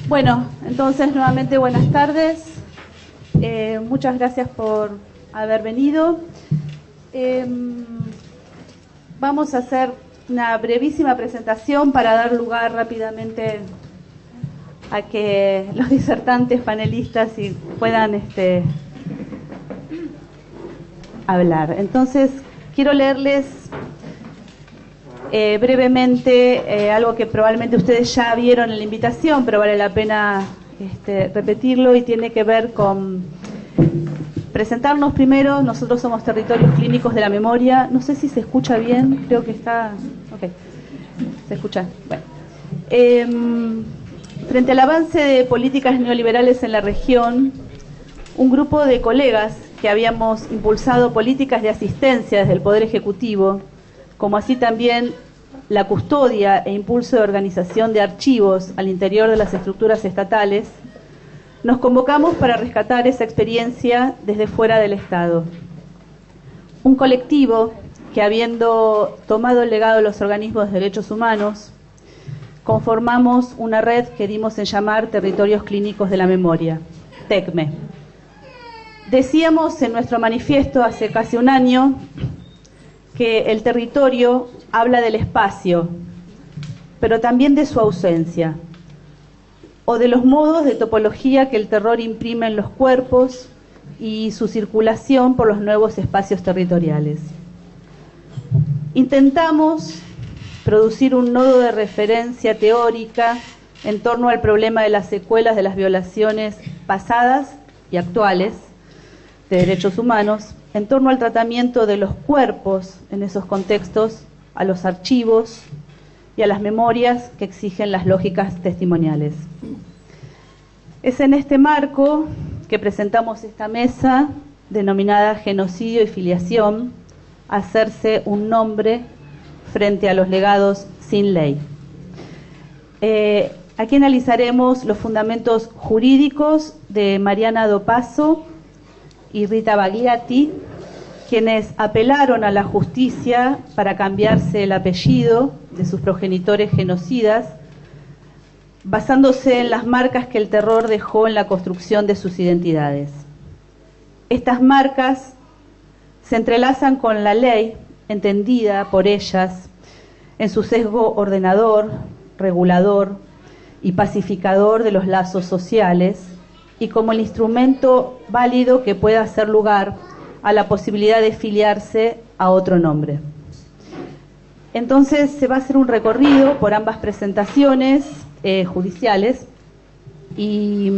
Bueno, entonces nuevamente buenas tardes. Muchas gracias por haber venido. Vamos a hacer una brevísima presentación para dar lugar rápidamente a que los disertantes panelistas puedan hablar. Entonces, quiero leerles brevemente algo que probablemente ustedes ya vieron en la invitación, pero vale la pena repetirlo, y tiene que ver con presentarnos primero. Nosotros somos Territorios Clínicos de la Memoria. No sé si se escucha bien, creo que está... Ok, se escucha. Bueno. Frente al avance de políticas neoliberales en la región, un grupo de colegas que habíamos impulsado políticas de asistencia desde el Poder Ejecutivo, como así también la custodia e impulso de organización de archivos al interior de las estructuras estatales, nos convocamos para rescatar esa experiencia desde fuera del Estado. Un colectivo que, habiendo tomado el legado de los organismos de derechos humanos, conformamos una red que dimos en llamar Territorios Clínicos de la Memoria, TECME. Decíamos en nuestro manifiesto hace casi un año que el territorio habla del espacio, pero también de su ausencia, o de los modos de topología que el terror imprime en los cuerpos y su circulación por los nuevos espacios territoriales. Intentamos producir un nodo de referencia teórica en torno al problema de las secuelas de las violaciones pasadas y actuales de derechos humanos, en torno al tratamiento de los cuerpos en esos contextos, a los archivos y a las memorias que exigen las lógicas testimoniales. Es en este marco que presentamos esta mesa denominada Genocidio y Filiación, hacerse un nombre frente a los legados sin ley. Aquí analizaremos los fundamentos jurídicos de Mariana Dopaso y Rita Bagliati, quienes apelaron a la justicia para cambiarse el apellido de sus progenitores genocidas, basándose en las marcas que el terror dejó en la construcción de sus identidades. Estas marcas se entrelazan con la ley, entendida por ellas en su sesgo ordenador, regulador y pacificador de los lazos sociales, y como el instrumento válido que pueda hacer lugar a la posibilidad de filiarse a otro nombre. Entonces se va a hacer un recorrido por ambas presentaciones judiciales y,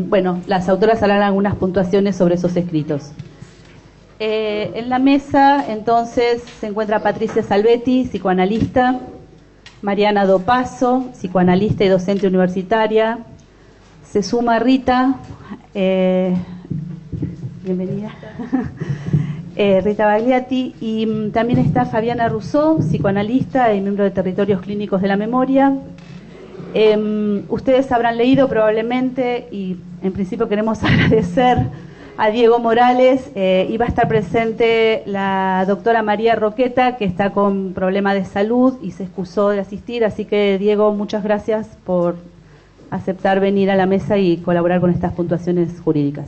bueno, las autoras harán algunas puntuaciones sobre esos escritos. En la mesa, entonces, se encuentra Patricia Salvetti, psicoanalista, Mariana Dopaso, psicoanalista y docente universitaria. Se suma Rita, bienvenida, Rita Bagliati, y también está Fabiana Rousseau, psicoanalista y miembro de Territorios Clínicos de la Memoria. Ustedes habrán leído probablemente, y en principio queremos agradecer a Diego Morales, y va a estar presente la doctora María Roqueta, que está con problema de salud y se excusó de asistir, así que Diego, muchas gracias por aceptar venir a la mesa y colaborar con estas puntuaciones jurídicas.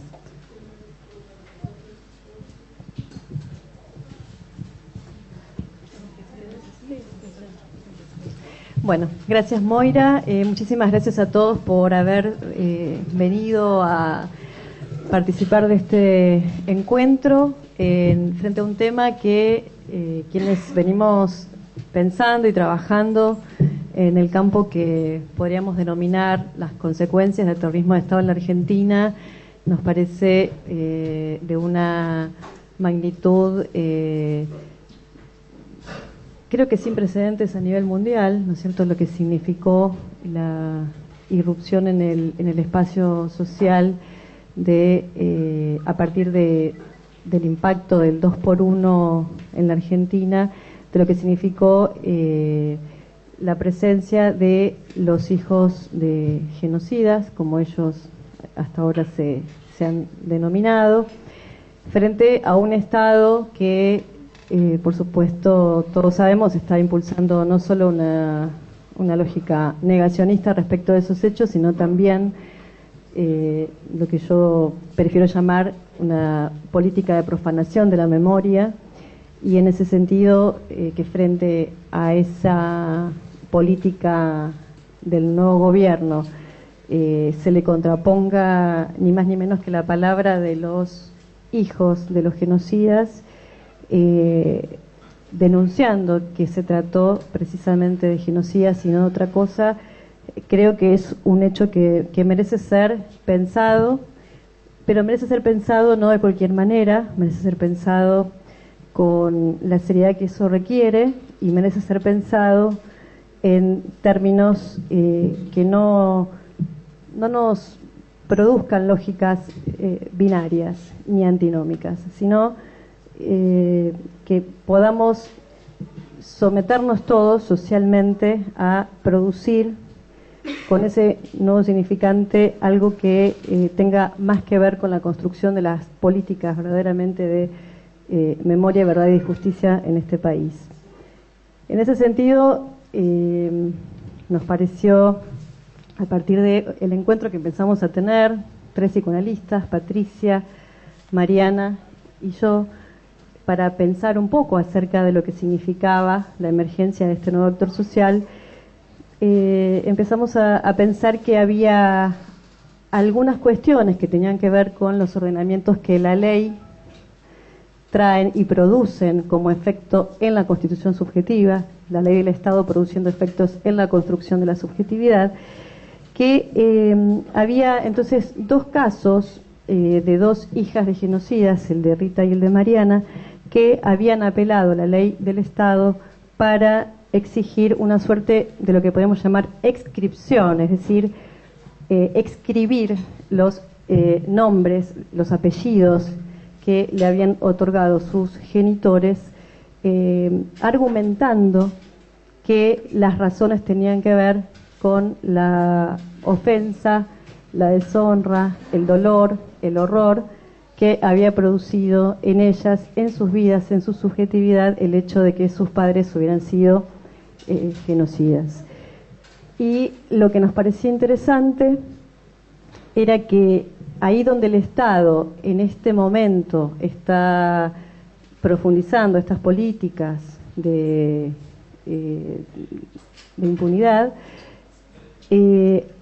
Bueno, gracias Moira, muchísimas gracias a todos por haber venido a participar de este encuentro frente a un tema que quienes venimos pensando y trabajando en el campo que podríamos denominar las consecuencias del terrorismo de Estado en la Argentina, nos parece de una magnitud creo que sin precedentes a nivel mundial, ¿no es cierto?, lo que significó la irrupción en el espacio social a partir del impacto del 2x1 en la Argentina, de lo que significó la presencia de los hijos de genocidas, como ellos hasta ahora se han denominado, frente a un Estado que, por supuesto, todos sabemos, está impulsando no solo una lógica negacionista respecto de esos hechos, sino también lo que yo prefiero llamar una política de profanación de la memoria, y en ese sentido que frente a esa política del nuevo gobierno se le contraponga ni más ni menos que la palabra de los hijos de los genocidas, denunciando que se trató precisamente de genocidas y no de otra cosa. Creo que es un hecho que merece ser pensado, pero merece ser pensado no de cualquier manera, merece ser pensado con la seriedad que eso requiere, y merece ser pensado en términos que no nos produzcan lógicas binarias ni antinómicas, sino que podamos someternos todos socialmente a producir con ese nuevo significante algo que tenga más que ver con la construcción de las políticas verdaderamente de memoria, verdad y justicia en este país. En ese sentido, nos pareció, a partir del encuentro que empezamos a tener, 3 psicoanalistas, Patricia, Mariana y yo, para pensar un poco acerca de lo que significaba la emergencia de este nuevo actor social, empezamos a pensar que había algunas cuestiones que tenían que ver con los ordenamientos que la ley traen y producen como efecto en la constitución subjetiva, la ley del Estado produciendo efectos en la construcción de la subjetividad, que había entonces 2 casos de 2 hijas de genocidas, el de Rita y el de Mariana, que habían apelado a la ley del Estado para exigir una suerte de lo que podemos llamar exscripción, es decir, exscribir los nombres, los apellidos que le habían otorgado sus genitores, argumentando que las razones tenían que ver con la ofensa, la deshonra, el dolor, el horror que había producido en ellas, en sus vidas, en su subjetividad, el hecho de que sus padres hubieran sido genocidas. Y lo que nos parecía interesante era que ahí donde el Estado en este momento está profundizando estas políticas de impunidad,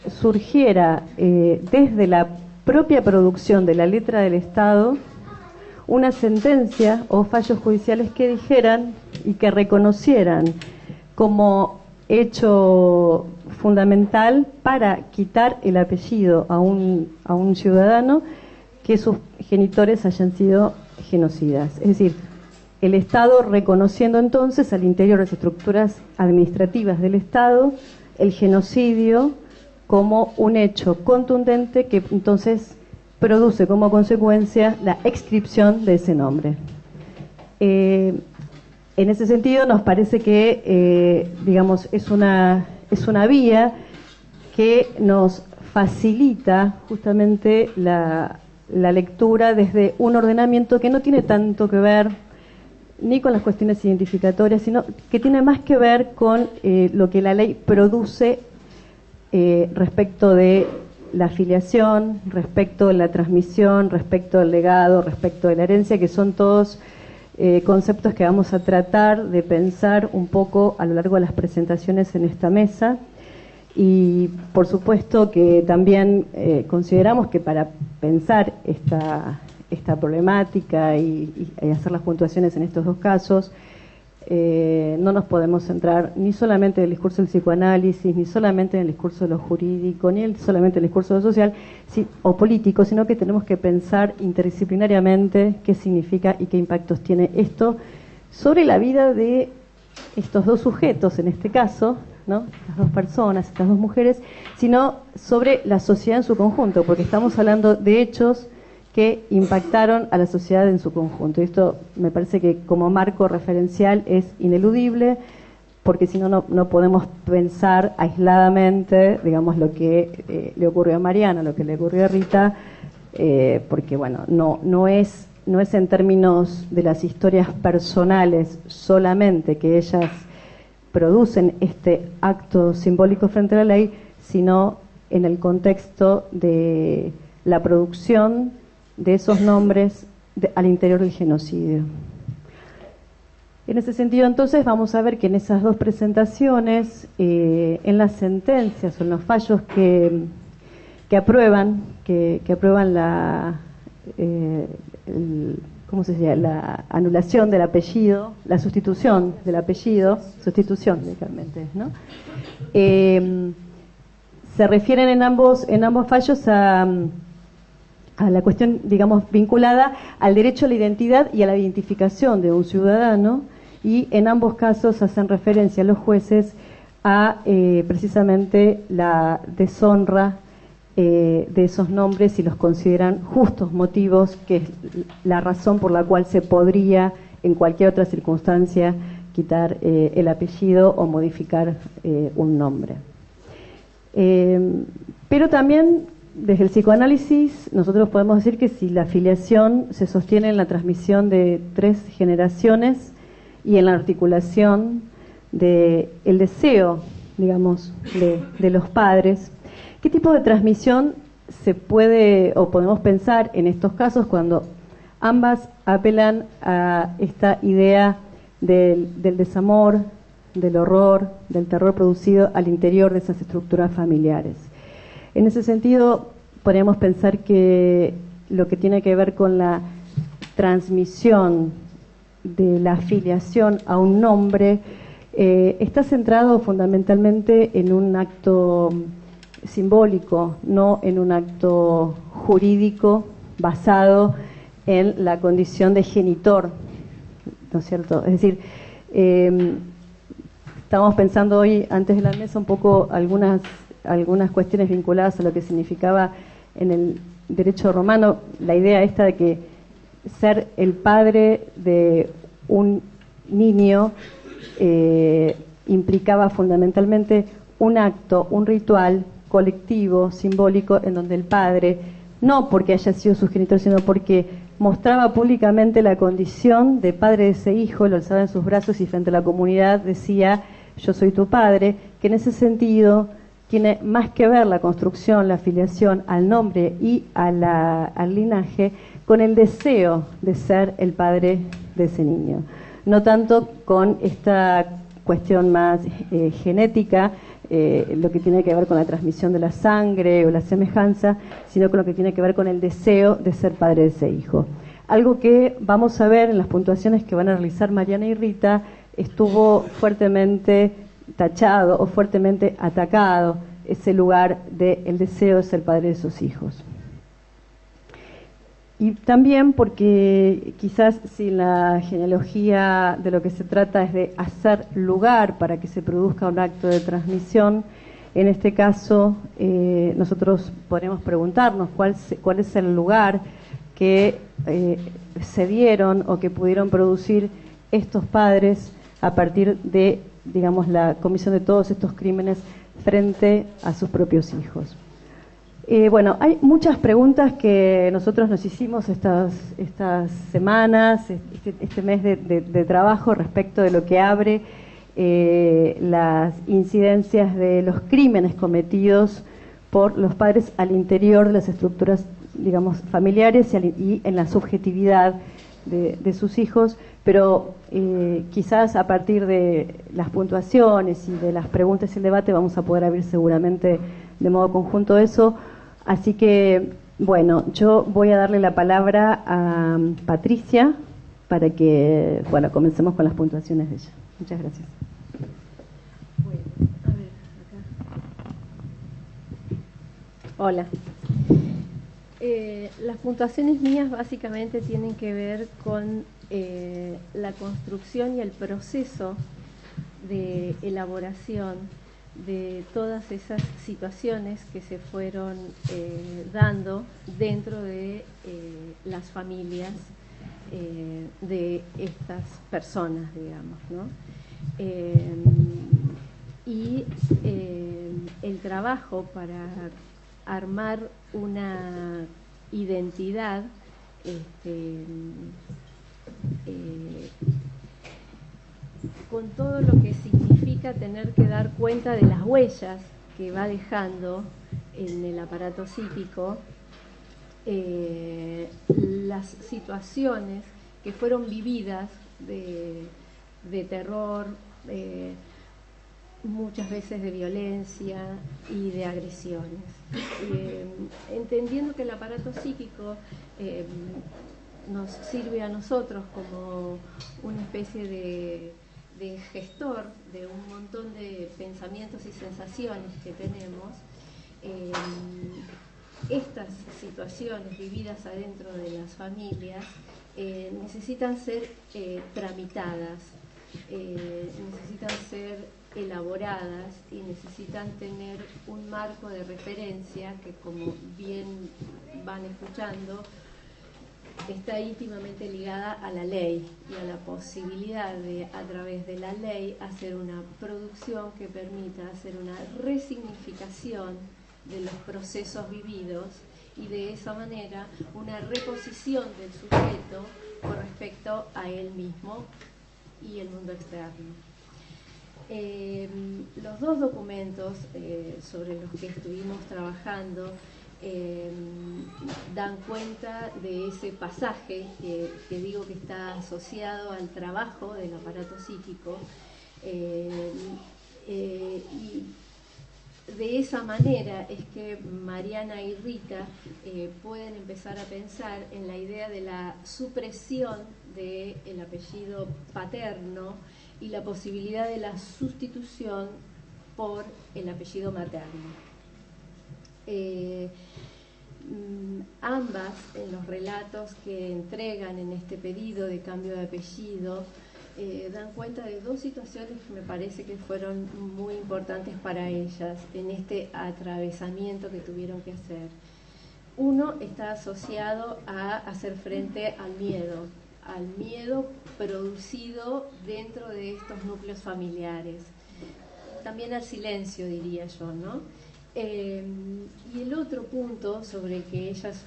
surgiera desde la propia producción de la letra del Estado una sentencia o fallos judiciales que dijeran y que reconocieran como hecho fundamental para quitar el apellido a un ciudadano que sus genitores hayan sido genocidas. Es decir, el Estado reconociendo entonces al interior de las estructuras administrativas del Estado el genocidio como un hecho contundente que entonces produce como consecuencia la exscripción de ese nombre. En ese sentido nos parece que digamos, es una vía que nos facilita justamente la lectura desde un ordenamiento que no tiene tanto que ver ni con las cuestiones identificatorias, sino que tiene más que ver con lo que la ley produce respecto de la afiliación, respecto de la transmisión, respecto del legado, respecto de la herencia, que son todos conceptos que vamos a tratar de pensar un poco a lo largo de las presentaciones en esta mesa. Y por supuesto que también consideramos que para pensar esta problemática y hacer las puntuaciones en estos 2 casos, no nos podemos centrar ni solamente en el discurso del psicoanálisis, ni solamente en el discurso de lo jurídico, ni solamente en el discurso de lo social o político, sino que tenemos que pensar interdisciplinariamente qué significa y qué impactos tiene esto sobre la vida de estos 2 sujetos, en este caso, ¿no? Estas 2 personas, estas 2 mujeres, sino sobre la sociedad en su conjunto, porque estamos hablando de hechos que impactaron a la sociedad en su conjunto. Y esto me parece que como marco referencial es ineludible, porque si no, no podemos pensar aisladamente, digamos, lo que le ocurrió a Mariana, lo que le ocurrió a Rita, porque bueno, no es en términos de las historias personales solamente que ellas producen este acto simbólico frente a la ley, sino en el contexto de la producción de esos nombres al interior del genocidio. En ese sentido, entonces, vamos a ver que en esas dos presentaciones, en las sentencias o en los fallos que aprueban la ¿cómo se llama? La anulación del apellido, la sustitución del apellido, sustitución legalmente, ¿no? Se refieren en ambos fallos a la cuestión, digamos, vinculada al derecho a la identidad y a la identificación de un ciudadano, y en ambos casos hacen referencia a los jueces a precisamente la deshonra de esos nombres, y los consideran justos motivos, que es la razón por la cual se podría en cualquier otra circunstancia quitar el apellido o modificar un nombre. Pero también desde el psicoanálisis nosotros podemos decir que si la filiación se sostiene en la transmisión de 3 generaciones y en la articulación del deseo, digamos, de los padres, ¿qué tipo de transmisión se puede o podemos pensar en estos casos cuando ambas apelan a esta idea del desamor, del horror, del terror producido al interior de esas estructuras familiares? En ese sentido, podríamos pensar que lo que tiene que ver con la transmisión de la afiliación a un nombre está centrado fundamentalmente en un acto simbólico, no en un acto jurídico basado en la condición de genitor, ¿no es cierto? Es decir, estábamos pensando hoy antes de la mesa un poco algunas cuestiones vinculadas a lo que significaba en el derecho romano la idea esta de que ser el padre de un niño implicaba fundamentalmente un acto, un ritual colectivo, simbólico, en donde el padre, no porque haya sido su genitor, sino porque mostraba públicamente la condición de padre de ese hijo, lo alzaba en sus brazos y frente a la comunidad decía: yo soy tu padre, que en ese sentido tiene más que ver la construcción, la afiliación al nombre y al linaje con el deseo de ser el padre de ese niño, no tanto con esta cuestión más genética, lo que tiene que ver con la transmisión de la sangre o la semejanza, sino con lo que tiene que ver con el deseo de ser padre de ese hijo. Algo que vamos a ver en las puntuaciones que van a realizar Mariana y Rita estuvo fuertemente tachado o fuertemente atacado, ese lugar del deseo de ser padre de sus hijos. Y también porque quizás si la genealogía de lo que se trata es de hacer lugar para que se produzca un acto de transmisión, en este caso nosotros podemos preguntarnos cuál es el lugar que se dieron o que pudieron producir estos padres a partir de, digamos, la comisión de todos estos crímenes frente a sus propios hijos. Bueno, hay muchas preguntas que nosotros nos hicimos estas semanas, este mes de trabajo respecto de lo que abre las incidencias de los crímenes cometidos por los padres al interior de las estructuras, digamos, familiares y en la subjetividad de sus hijos, pero quizás a partir de las puntuaciones y de las preguntas y el debate vamos a poder abrir seguramente de modo conjunto eso. Así que, bueno, yo voy a darle la palabra a Patricia para que, bueno, comencemos con las puntuaciones de ella. Muchas gracias. Bueno, a ver, acá. Hola. Las puntuaciones mías básicamente tienen que ver con la construcción y el proceso de elaboración de todas esas situaciones que se fueron dando dentro de las familias de estas personas, digamos, ¿no? Y el trabajo para armar una identidad con todo lo que significa significa tener que dar cuenta de las huellas que va dejando en el aparato psíquico las situaciones que fueron vividas de terror, muchas veces de violencia y de agresiones. Entendiendo que el aparato psíquico nos sirve a nosotros como una especie de gestor de un montón de pensamientos y sensaciones que tenemos, estas situaciones vividas adentro de las familias necesitan ser tramitadas, necesitan ser elaboradas y necesitan tener un marco de referencia que, como bien van escuchando, está íntimamente ligada a la ley y a la posibilidad de, a través de la ley, hacer una producción que permita hacer una resignificación de los procesos vividos y de esa manera una reposición del sujeto con respecto a él mismo y el mundo externo. Los dos documentos sobre los que estuvimos trabajando dan cuenta de ese pasaje que digo que está asociado al trabajo del aparato psíquico, y de esa manera es que Mariana y Rita pueden empezar a pensar en la idea de la supresión del apellido paterno y la posibilidad de la sustitución por el apellido materno. Ambas, en los relatos que entregan en este pedido de cambio de apellido, dan cuenta de dos situaciones que me parece que fueron muy importantes para ellas en este atravesamiento que tuvieron que hacer. Uno está asociado a hacer frente al miedo producido dentro de estos núcleos familiares, también al silencio, diría yo, ¿no? Y el otro punto sobre el que ellas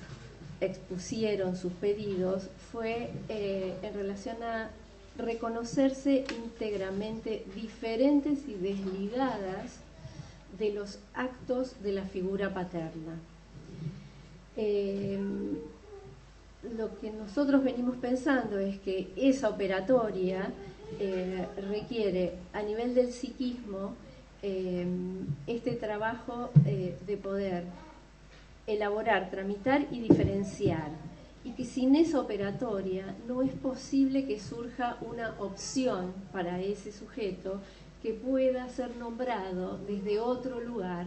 expusieron sus pedidos fue en relación a reconocerse íntegramente diferentes y desligadas de los actos de la figura paterna. Lo que nosotros venimos pensando es que esa operatoria requiere a nivel del psiquismo este trabajo de poder elaborar, tramitar y diferenciar, y que sin esa operatoria no es posible que surja una opción para ese sujeto que pueda ser nombrado desde otro lugar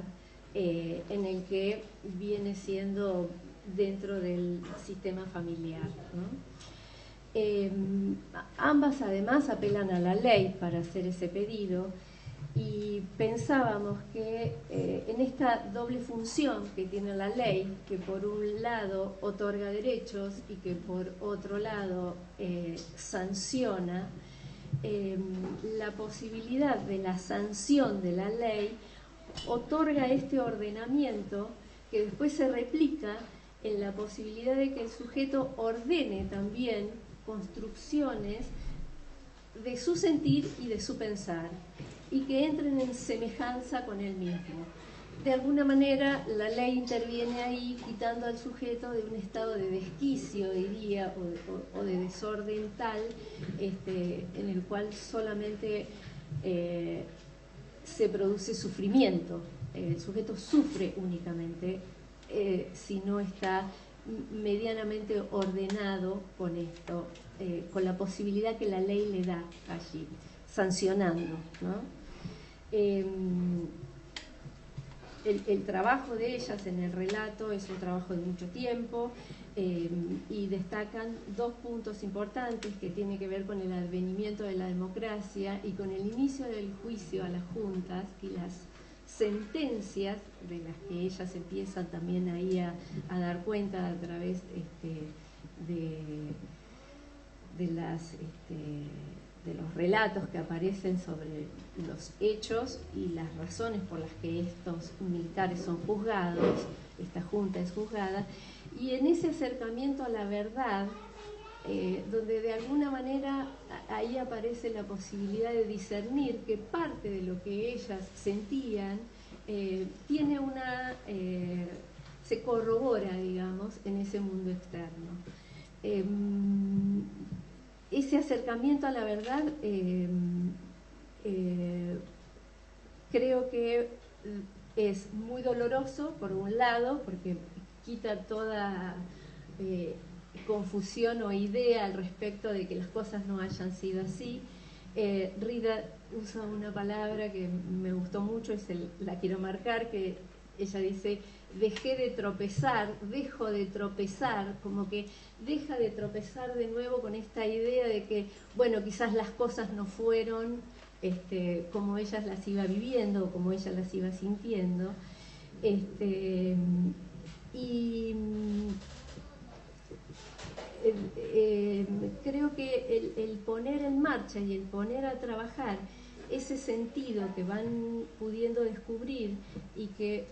en el que viene siendo dentro del sistema familiar, ¿no? Ambas además apelan a la ley para hacer ese pedido, y pensábamos que en esta doble función que tiene la ley, que por un lado otorga derechos y que por otro lado sanciona, la posibilidad de la sanción de la ley otorga este ordenamiento que después se replica en la posibilidad de que el sujeto ordene también construcciones de su sentir y de su pensar, y que entren en semejanza con él mismo. De alguna manera la ley interviene ahí, quitando al sujeto de un estado de desquicio, diría, o de desorden tal, en el cual solamente se produce sufrimiento. El sujeto sufre únicamente si no está medianamente ordenado con esto, con la posibilidad que la ley le da allí, sancionando, ¿no? El trabajo de ellas en el relato es un trabajo de mucho tiempo, y destacan dos puntos importantes que tienen que ver con el advenimiento de la democracia y con el inicio del juicio a las juntas y las sentencias de las que ellas empiezan también ahí a dar cuenta a través de los relatos que aparecen sobre los hechos y las razones por las que estos militares son juzgados, esta junta es juzgada, y en ese acercamiento a la verdad donde de alguna manera ahí aparece la posibilidad de discernir que parte de lo que ellas sentían tiene se corrobora, digamos, en ese mundo externo. Ese acercamiento a la verdad creo que es muy doloroso, por un lado, porque quita toda confusión o idea al respecto de que las cosas no hayan sido así. Rita usa una palabra que me gustó mucho, la quiero marcar, que ella dice: dejo de tropezar, como que deja de tropezar de nuevo con esta idea de que, bueno, quizás las cosas no fueron como ellas las iba viviendo o como ella las iba sintiendo. Creo que el poner en marcha y el poner a trabajar ese sentido que van pudiendo descubrir y que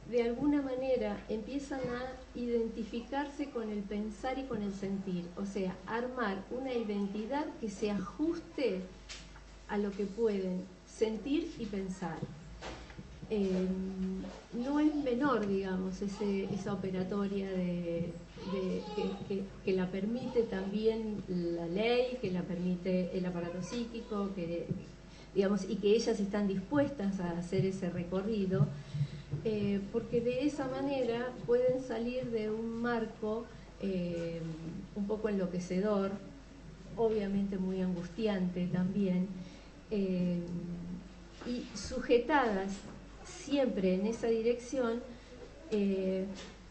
de alguna manera empiezan a identificarse con el pensar y con el sentir, o sea, armar una identidad que se ajuste a lo que pueden sentir y pensar. No es menor, digamos, esa operatoria que la permite también la ley, que la permite el aparato psíquico, digamos, y que ellas están dispuestas a hacer ese recorrido, porque de esa manera pueden salir de un marco un poco enloquecedor, obviamente muy angustiante también, y sujetadas siempre en esa dirección,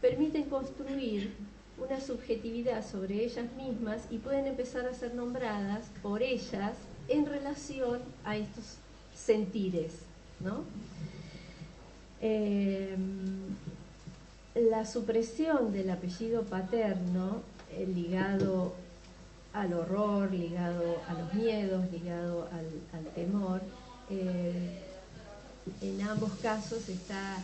permiten construir una subjetividad sobre ellas mismas y pueden empezar a ser nombradas por ellas en relación a estos sentires, ¿no? La supresión del apellido paterno, ligado al horror, ligado a los miedos, ligado al temor, en ambos casos está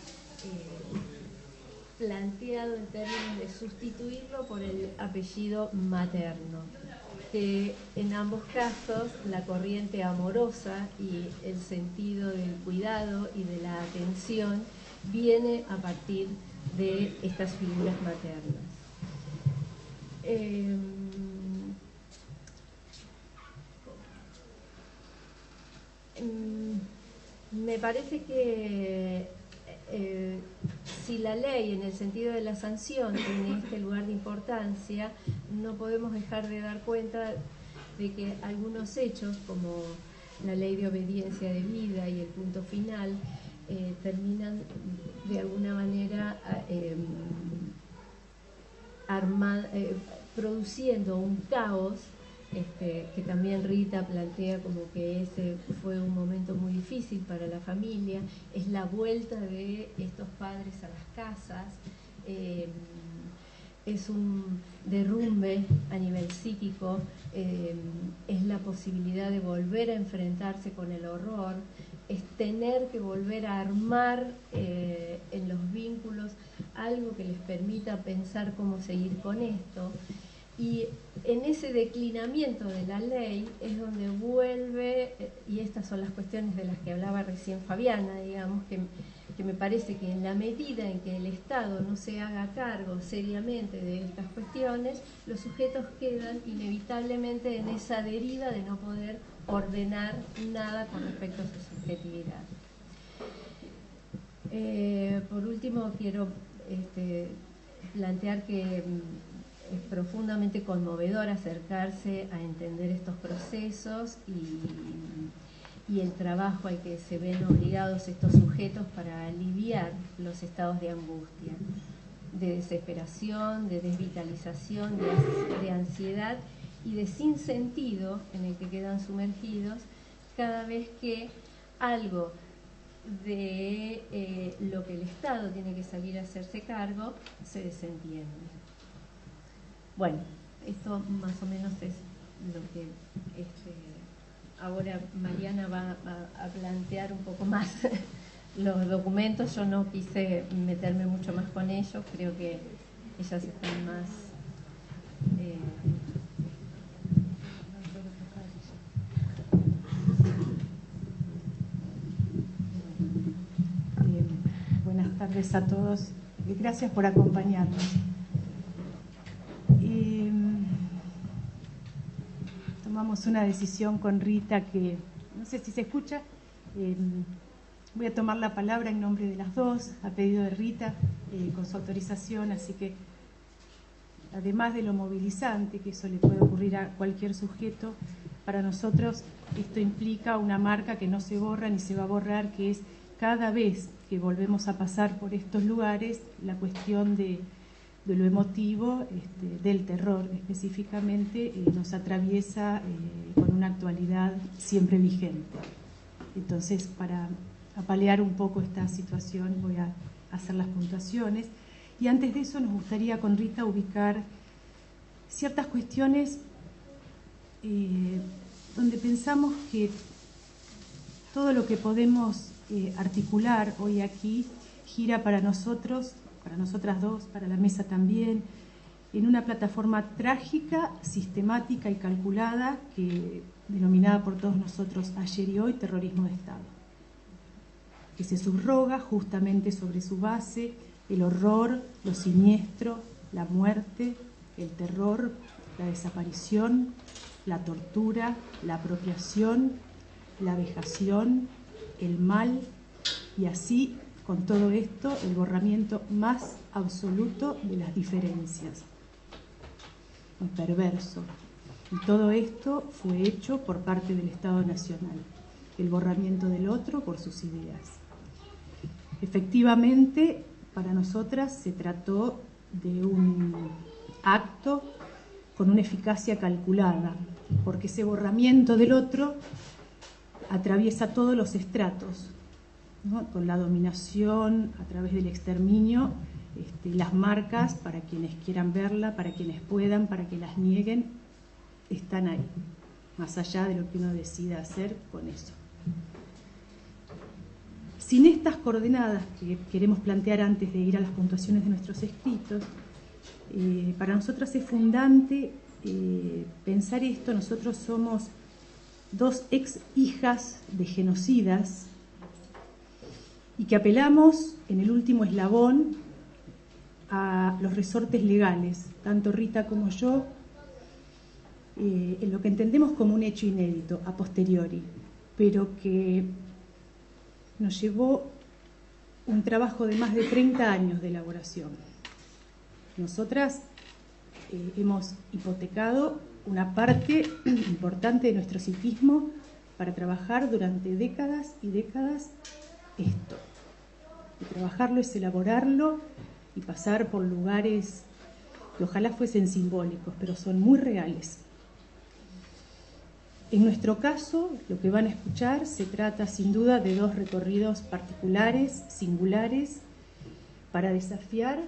planteado en términos de sustituirlo por el apellido materno, que en ambos casos la corriente amorosa y el sentido del cuidado y de la atención viene a partir de estas figuras maternas. Me parece que si la ley en el sentido de la sanción tiene este lugar de importancia, no podemos dejar de dar cuenta de que algunos hechos, como la ley de obediencia debida y el punto final, terminan de alguna manera produciendo un caos, que también Rita plantea como que ese fue un momento muy difícil para la familia. Es la vuelta de estos padres a las casas, es un derrumbe a nivel psíquico, es la posibilidad de volver a enfrentarse con el horror, es tener que volver a armar en los vínculos algo que les permita pensar cómo seguir con esto. Y en ese declinamiento de la ley es donde vuelve, y estas son las cuestiones de las que hablaba recién Fabiana, digamos, que me parece que en la medida en que el Estado no se haga cargo seriamente de estas cuestiones, los sujetos quedan inevitablemente en esa deriva de no poder ordenar nada con respecto a su subjetividad. Por último, quiero plantear que es profundamente conmovedor acercarse a entender estos procesos y el trabajo al que se ven obligados estos sujetos para aliviar los estados de angustia, de desesperación, de desvitalización, de ansiedad y de sinsentido en el que quedan sumergidos cada vez que algo de lo que el Estado tiene que salir a hacerse cargo se desentiende. Bueno, esto más o menos es lo que ahora Mariana va a plantear un poco más los documentos. Yo no quise meterme mucho más con ellos, creo que ellas están más tardes a todos. Gracias por acompañarnos. Tomamos una decisión con Rita que, no sé si se escucha, voy a tomar la palabra en nombre de las dos, a pedido de Rita, con su autorización, así que además de lo movilizante, que eso le puede ocurrir a cualquier sujeto, para nosotros esto implica una marca que no se borra ni se va a borrar, que es cada vez que volvemos a pasar por estos lugares, la cuestión de lo emotivo, del terror específicamente, nos atraviesa con una actualidad siempre vigente. Entonces, para apalear un poco esta situación, voy a hacer las puntuaciones. Y antes de eso, nos gustaría con Rita ubicar ciertas cuestiones donde pensamos que todo lo que podemos articular hoy aquí gira para nosotros, para nosotras dos, para la mesa también, en una plataforma trágica, sistemática y calculada, denominada por todos nosotros ayer y hoy terrorismo de Estado, que se subroga justamente sobre su base el horror, lo siniestro, la muerte, el terror, la desaparición, la tortura, la apropiación, la vejación, el mal, y así, con todo esto, el borramiento más absoluto de las diferencias. Un perverso. Y todo esto fue hecho por parte del Estado Nacional, el borramiento del otro por sus ideas. Efectivamente, para nosotras se trató de un acto con una eficacia calculada, porque ese borramiento del otro atraviesa todos los estratos, ¿no? Con la dominación, a través del exterminio, las marcas, para quienes quieran verla, para quienes puedan, para que las nieguen, están ahí, más allá de lo que uno decida hacer con eso. Sin estas coordenadas que queremos plantear antes de ir a las puntuaciones de nuestros escritos, para nosotros es fundante pensar esto. Nosotros somos dos ex hijas de genocidas y que apelamos en el último eslabón a los resortes legales, tanto Rita como yo, en lo que entendemos como un hecho inédito, a posteriori, pero que nos llevó un trabajo de más de 30 años de elaboración. Nosotras hemos hipotecado una parte importante de nuestro psiquismo para trabajar durante décadas y décadas esto. Y trabajarlo es elaborarlo y pasar por lugares que ojalá fuesen simbólicos, pero son muy reales. En nuestro caso, lo que van a escuchar se trata sin duda de dos recorridos particulares, singulares, para desafiar,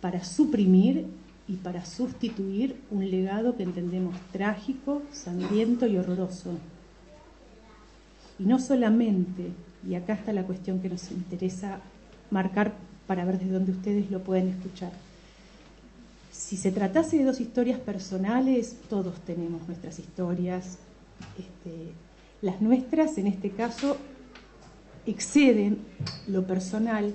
para suprimir y para sustituir un legado que entendemos trágico, sangriento y horroroso. Y no solamente, y acá está la cuestión que nos interesa marcar para ver desde dónde ustedes lo pueden escuchar. Si se tratase de dos historias personales, todos tenemos nuestras historias. Las nuestras, en este caso, exceden lo personal,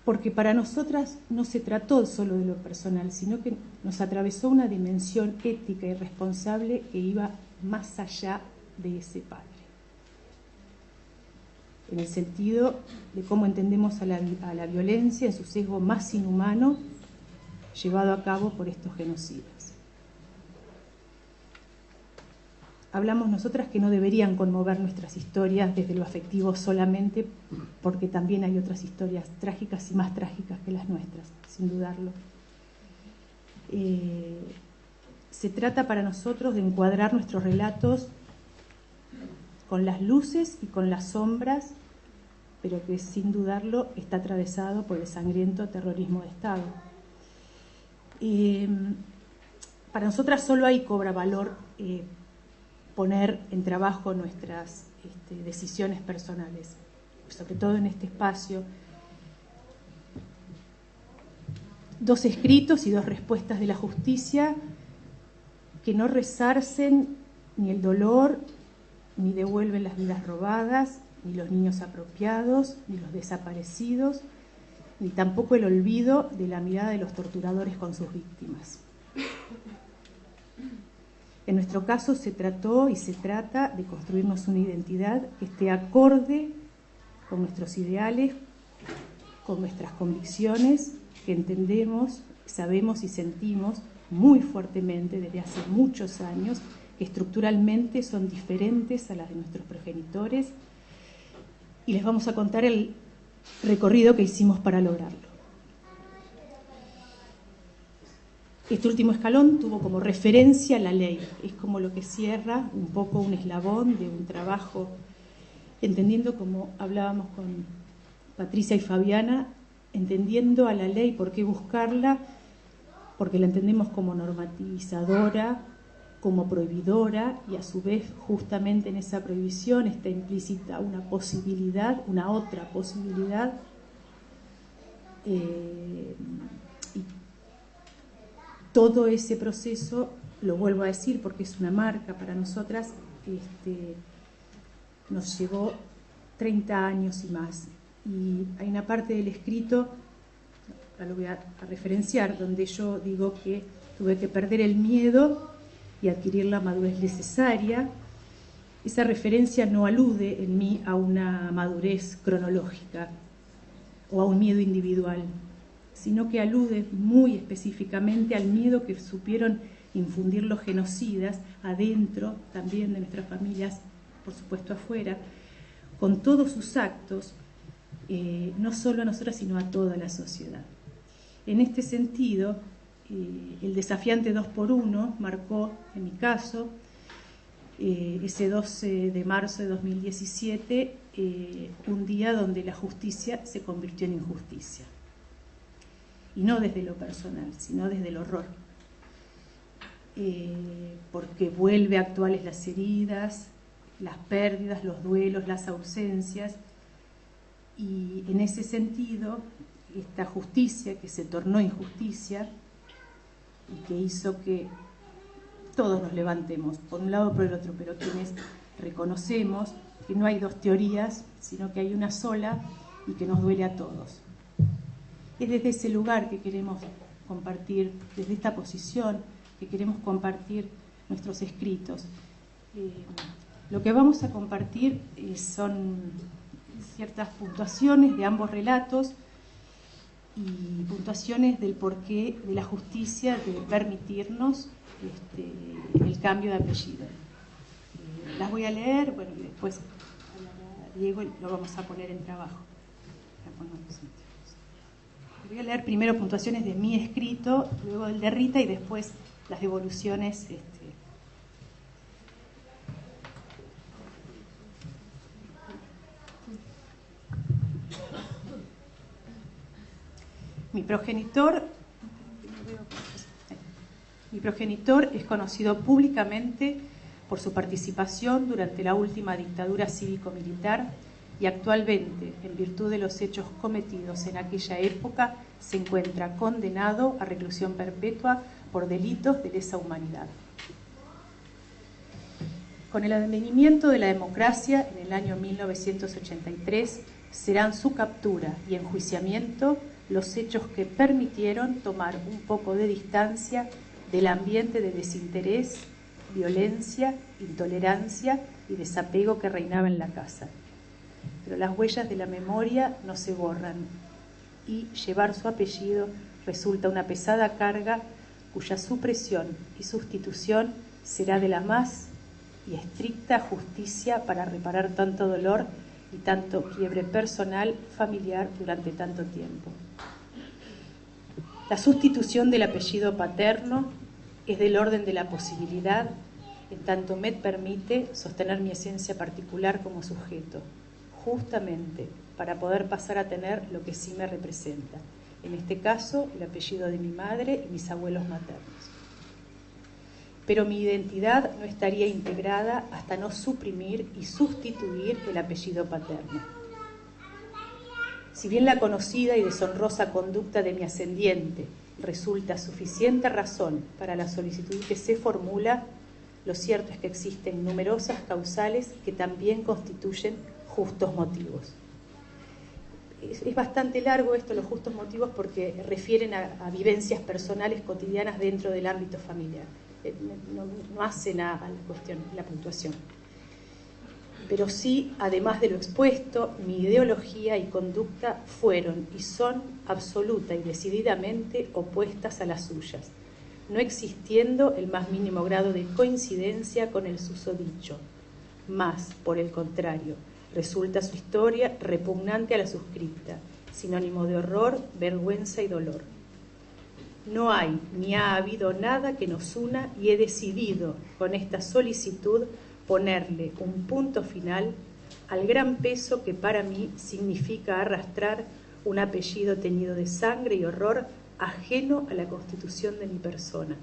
porque para nosotras no se trató solo de lo personal, sino que nos atravesó una dimensión ética y responsable que iba más allá de ese padre, en el sentido de cómo entendemos a la violencia en su sesgo más inhumano llevado a cabo por estos genocidas. Hablamos nosotras que no deberían conmover nuestras historias desde lo afectivo solamente, porque también hay otras historias trágicas y más trágicas que las nuestras, sin dudarlo. Se trata para nosotros de encuadrar nuestros relatos con las luces y con las sombras, pero que sin dudarlo está atravesado por el sangriento terrorismo de Estado. Para nosotras solo ahí cobra valor poner en trabajo nuestras decisiones personales, sobre todo en este espacio. Dos escritos y dos respuestas de la justicia que no resarcen ni el dolor, ni devuelven las vidas robadas, ni los niños apropiados, ni los desaparecidos, ni tampoco el olvido de la mirada de los torturadores con sus víctimas. En nuestro caso se trató y se trata de construirnos una identidad que esté acorde con nuestros ideales, con nuestras convicciones, que entendemos, sabemos y sentimos muy fuertemente desde hace muchos años, que estructuralmente son diferentes a las de nuestros progenitores, y les vamos a contar el recorrido que hicimos para lograrlo. Este último escalón tuvo como referencia la ley, es como lo que cierra un poco un eslabón de un trabajo, entendiendo, como hablábamos con Patricia y Fabiana, entendiendo a la ley, por qué buscarla, porque la entendemos como normativizadora, como prohibidora, y a su vez justamente en esa prohibición está implícita una posibilidad, una otra posibilidad, y todo ese proceso, lo vuelvo a decir porque es una marca para nosotras, nos llevó 30 años y más. Y hay una parte del escrito, ahora lo voy a referenciar, donde yo digo que tuve que perder el miedo y adquirir la madurez necesaria. Esa referencia no alude en mí a una madurez cronológica o a un miedo individual, sino que alude muy específicamente al miedo que supieron infundir los genocidas adentro también de nuestras familias, por supuesto afuera, con todos sus actos, no solo a nosotras, sino a toda la sociedad. En este sentido, el desafiante 2x1 marcó, en mi caso, ese 12 de marzo de 2017, un día donde la justicia se convirtió en injusticia. Y no desde lo personal, sino desde el horror. Porque vuelve actuales las heridas, las pérdidas, los duelos, las ausencias. Y en ese sentido, esta justicia que se tornó injusticia y que hizo que todos nos levantemos, por un lado o por el otro, pero quienes reconocemos que no hay dos teorías, sino que hay una sola y que nos duele a todos. Es desde ese lugar que queremos compartir, desde esta posición que queremos compartir nuestros escritos. Lo que vamos a compartir son ciertas puntuaciones de ambos relatos y puntuaciones del porqué de la justicia de permitirnos el cambio de apellido. Las voy a leer, bueno, y después Diego lo vamos a poner en trabajo. Voy a leer primero puntuaciones de mi escrito, luego el de Rita y después las devoluciones. Mi progenitor es conocido públicamente por su participación durante la última dictadura cívico-militar y actualmente, en virtud de los hechos cometidos en aquella época, se encuentra condenado a reclusión perpetua por delitos de lesa humanidad. Con el advenimiento de la democracia en el año 1983, serán su captura y enjuiciamiento los hechos que permitieron tomar un poco de distancia del ambiente de desinterés, violencia, intolerancia y desapego que reinaba en la casa. Pero las huellas de la memoria no se borran y llevar su apellido resulta una pesada carga cuya supresión y sustitución será de la más y estricta justicia para reparar tanto dolor y tanto quiebre personal, familiar durante tanto tiempo. La sustitución del apellido paterno es del orden de la posibilidad, en tanto me permite sostener mi esencia particular como sujeto, justamente para poder pasar a tener lo que sí me representa, en este caso el apellido de mi madre y mis abuelos maternos. Pero mi identidad no estaría integrada hasta no suprimir y sustituir el apellido paterno. Si bien la conocida y deshonrosa conducta de mi ascendiente resulta suficiente razón para la solicitud que se formula, lo cierto es que existen numerosas causales que también constituyen justos motivos. Es bastante largo esto, los justos motivos, porque refieren a vivencias personales cotidianas dentro del ámbito familiar. No hacen a la cuestión, la puntuación. Pero sí, además de lo expuesto, mi ideología y conducta fueron y son absoluta y decididamente opuestas a las suyas, no existiendo el más mínimo grado de coincidencia con el susodicho. Más, por el contrario, resulta su historia repugnante a la suscripta, sinónimo de horror, vergüenza y dolor. No hay ni ha habido nada que nos una y he decidido con esta solicitud ponerle un punto final al gran peso que para mí significa arrastrar un apellido teñido de sangre y horror ajeno a la constitución de mi persona,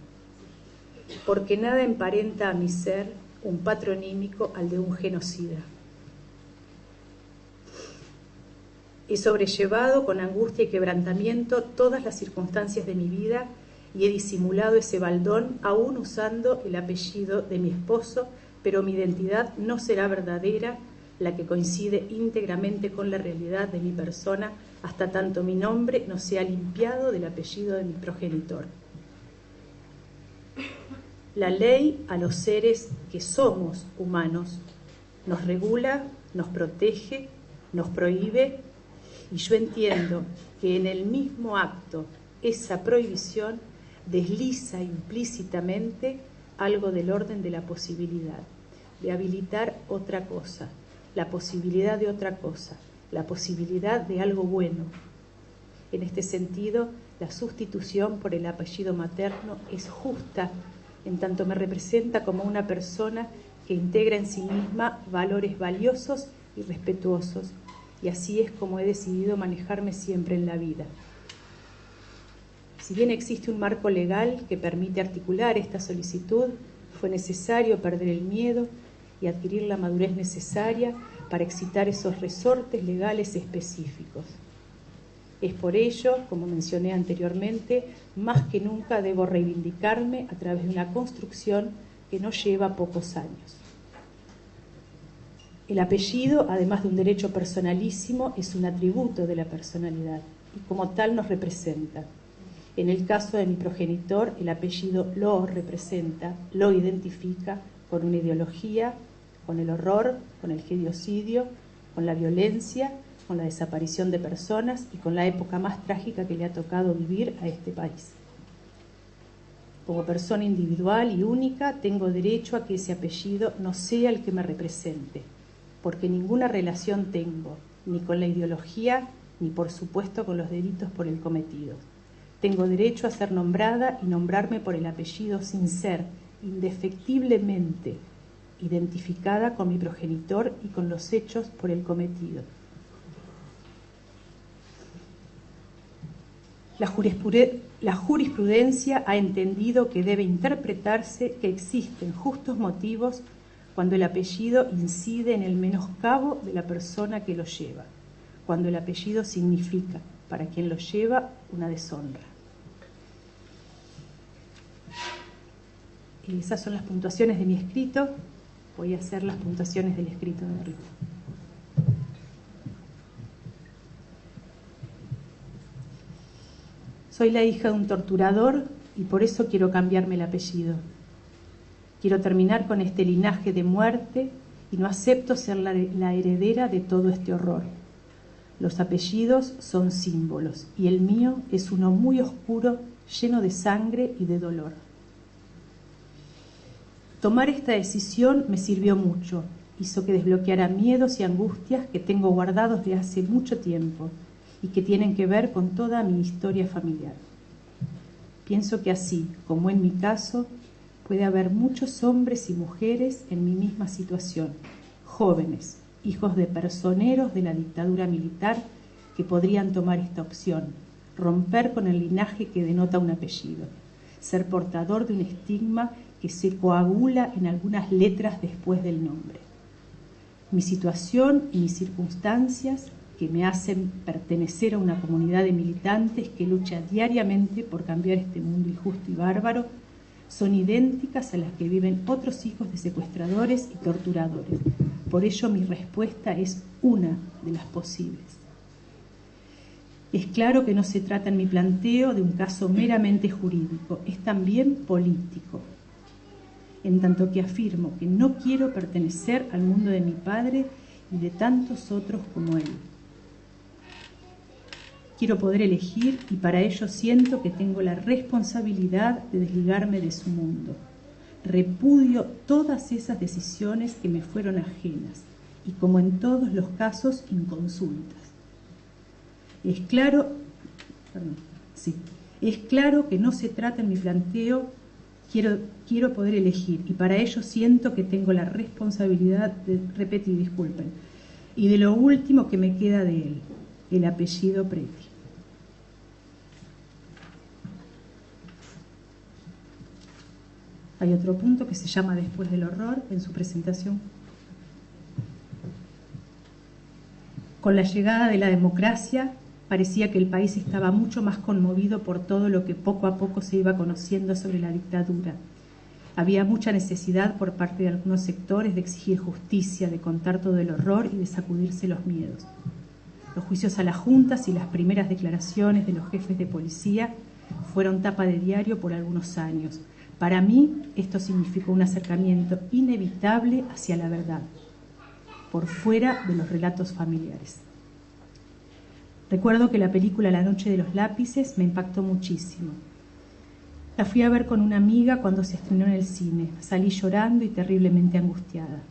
porque nada emparenta a mi ser un patronímico al de un genocida. He sobrellevado con angustia y quebrantamiento todas las circunstancias de mi vida y he disimulado ese baldón aún usando el apellido de mi esposo, pero mi identidad no será verdadera, la que coincide íntegramente con la realidad de mi persona, hasta tanto mi nombre no sea limpiado del apellido de mi progenitor. La ley a los seres que somos humanos nos regula, nos protege, nos prohíbe, y yo entiendo que en el mismo acto esa prohibición desliza implícitamente algo del orden de la posibilidad, de habilitar otra cosa, la posibilidad de otra cosa, la posibilidad de algo bueno. En este sentido, la sustitución por el apellido materno es justa, en tanto me representa como una persona que integra en sí misma valores valiosos y respetuosos, y así es como he decidido manejarme siempre en la vida. Si bien existe un marco legal que permite articular esta solicitud, fue necesario perder el miedo y adquirir la madurez necesaria para excitar esos resortes legales específicos. Es por ello, como mencioné anteriormente, más que nunca debo reivindicarme a través de una construcción que no lleva pocos años. El apellido, además de un derecho personalísimo, es un atributo de la personalidad y como tal nos representa. En el caso de mi progenitor, el apellido lo representa, lo identifica con una ideología, con el horror, con el genocidio, con la violencia, con la desaparición de personas y con la época más trágica que le ha tocado vivir a este país. Como persona individual y única, tengo derecho a que ese apellido no sea el que me represente, porque ninguna relación tengo, ni con la ideología, ni por supuesto con los delitos por él cometidos. Tengo derecho a ser nombrada y nombrarme por el apellido sin ser indefectiblemente identificada con mi progenitor y con los hechos por él cometidos. La jurisprudencia ha entendido que debe interpretarse que existen justos motivos cuando el apellido incide en el menoscabo de la persona que lo lleva, cuando el apellido significa, para quien lo lleva, una deshonra. Esas son las puntuaciones de mi escrito. Voy a hacer las puntuaciones del escrito de Rita. Soy la hija de un torturador y por eso quiero cambiarme el apellido. Quiero terminar con este linaje de muerte y no acepto ser la heredera de todo este horror. Los apellidos son símbolos y el mío es uno muy oscuro, lleno de sangre y de dolor. Tomar esta decisión me sirvió mucho, hizo que desbloqueara miedos y angustias que tengo guardados de hace mucho tiempo y que tienen que ver con toda mi historia familiar. Pienso que así, como en mi caso, puede haber muchos hombres y mujeres en mi misma situación, jóvenes, hijos de personeros de la dictadura militar, que podrían tomar esta opción, romper con el linaje que denota un apellido, ser portador de un estigma que se coagula en algunas letras después del nombre. Mi situación y mis circunstancias, que me hacen pertenecer a una comunidad de militantes que lucha diariamente por cambiar este mundo injusto y bárbaro, son idénticas a las que viven otros hijos de secuestradores y torturadores, por ello mi respuesta es una de las posibles. Es claro que no se trata en mi planteo de un caso meramente jurídico, es también político, en tanto que afirmo que no quiero pertenecer al mundo de mi padre y de tantos otros como él. Quiero poder elegir y para ello siento que tengo la responsabilidad de desligarme de su mundo. Repudio todas esas decisiones que me fueron ajenas y, como en todos los casos, inconsultas. Es claro que no se trata en mi planteo, quiero poder elegir y para ello siento que tengo la responsabilidad de repetir, disculpen, y de lo último que me queda de él, el apellido Preti. Hay otro punto que se llama Después del horror en su presentación. Con la llegada de la democracia, parecía que el país estaba mucho más conmovido por todo lo que poco a poco se iba conociendo sobre la dictadura. Había mucha necesidad por parte de algunos sectores de exigir justicia, de contar todo el horror y de sacudirse los miedos. Los juicios a las juntas y las primeras declaraciones de los jefes de policía fueron tapa de diario por algunos años. Para mí, esto significó un acercamiento inevitable hacia la verdad, por fuera de los relatos familiares. Recuerdo que la película La noche de los lápices me impactó muchísimo. La fui a ver con una amiga cuando se estrenó en el cine. Salí llorando y terriblemente angustiada.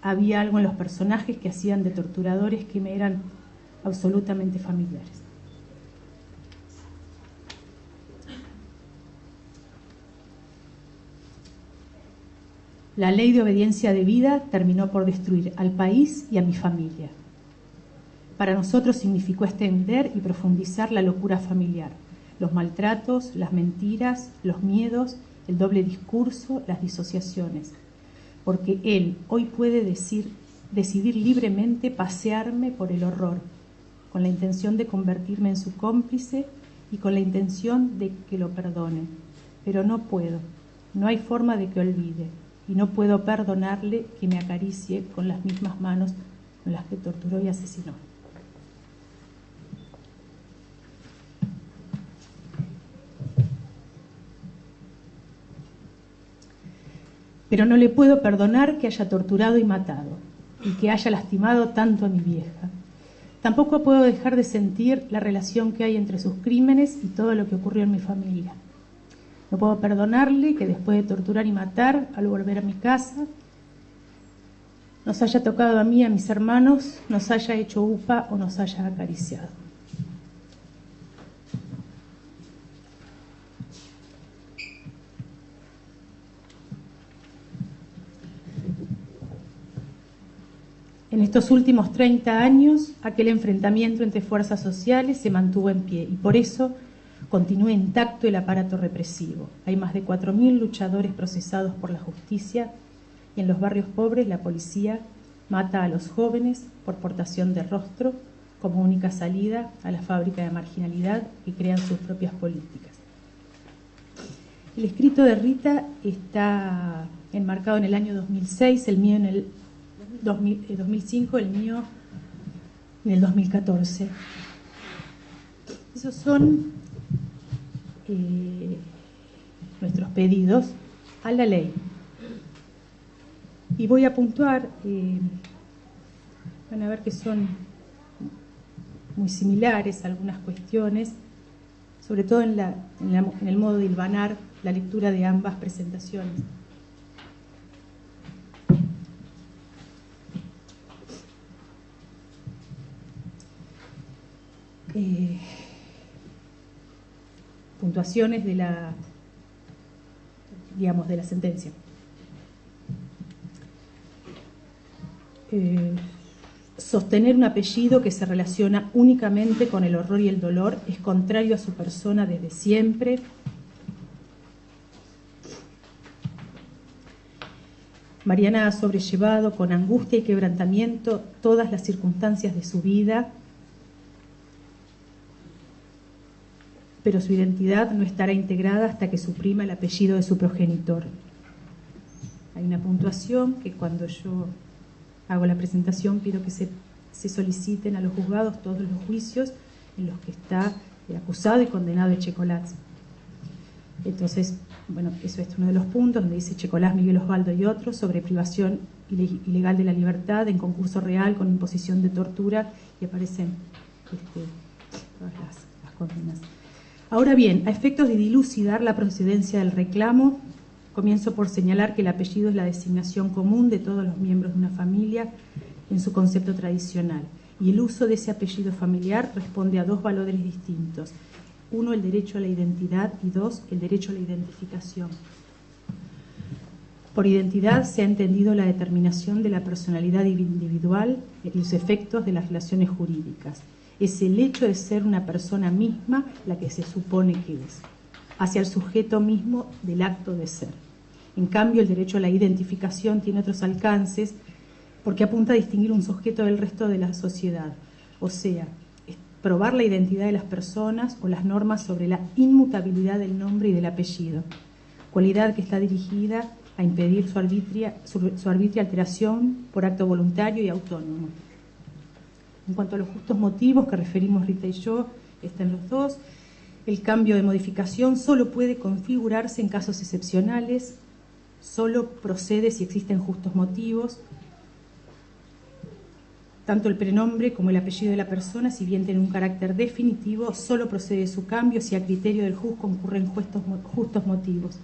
Había algo en los personajes que hacían de torturadores que me eran absolutamente familiares. La ley de obediencia debida terminó por destruir al país y a mi familia. Para nosotros significó extender y profundizar la locura familiar, los maltratos, las mentiras, los miedos, el doble discurso, las disociaciones. Porque él hoy puede decidir libremente pasearme por el horror, con la intención de convertirme en su cómplice y con la intención de que lo perdone. Pero no puedo, no hay forma de que olvide. Y no puedo perdonarle que me acaricie con las mismas manos con las que torturó y asesinó. Pero no le puedo perdonar que haya torturado y matado, y que haya lastimado tanto a mi vieja. Tampoco puedo dejar de sentir la relación que hay entre sus crímenes y todo lo que ocurrió en mi familia. No puedo perdonarle que después de torturar y matar, al volver a mi casa, nos haya tocado a mí y a mis hermanos, nos haya hecho upa o nos haya acariciado. En estos últimos 30 años, aquel enfrentamiento entre fuerzas sociales se mantuvo en pie y por eso continúa intacto el aparato represivo. Hay más de 4.000 luchadores procesados por la justicia y en los barrios pobres la policía mata a los jóvenes por portación de rostro como única salida a la fábrica de marginalidad que crean sus propias políticas. El escrito de Rita está enmarcado en el año 2006, el mío en el 2005, el mío en el 2014. Esos son nuestros pedidos a la ley. Y voy a puntuar, van a ver que son muy similares algunas cuestiones, sobre todo en el modo de hilvanar la lectura de ambas presentaciones. Puntuaciones de la sentencia. Sostener un apellido que se relaciona únicamente con el horror y el dolor es contrario a su persona desde siempre. Mariana ha sobrellevado con angustia y quebrantamiento todas las circunstancias de su vida, pero su identidad no estará integrada hasta que suprima el apellido de su progenitor. Hay una puntuación que cuando yo hago la presentación pido que se soliciten a los juzgados todos los juicios en los que está acusado y condenado Echecolatz. Entonces, bueno, eso es uno de los puntos donde dice Echecolatz, Miguel Osvaldo y otros sobre privación ilegal de la libertad en concurso real con imposición de tortura, y aparecen todas las condenas. Ahora bien, a efectos de dilucidar la procedencia del reclamo, comienzo por señalar que el apellido es la designación común de todos los miembros de una familia en su concepto tradicional, y el uso de ese apellido familiar responde a dos valores distintos. Uno, el derecho a la identidad, y dos, el derecho a la identificación. Por identidad se ha entendido la determinación de la personalidad individual y los efectos de las relaciones jurídicas. Es el hecho de ser una persona misma la que se supone que es, hacia el sujeto mismo del acto de ser. En cambio, el derecho a la identificación tiene otros alcances porque apunta a distinguir un sujeto del resto de la sociedad, o sea, probar la identidad de las personas o las normas sobre la inmutabilidad del nombre y del apellido, cualidad que está dirigida a impedir su arbitria alteración por acto voluntario y autónomo. En cuanto a los justos motivos que referimos Rita y yo, están los dos. El cambio de modificación solo puede configurarse en casos excepcionales, solo procede si existen justos motivos. Tanto el prenombre como el apellido de la persona, si bien tienen un carácter definitivo, solo procede su cambio si a criterio del juez concurren justos motivos.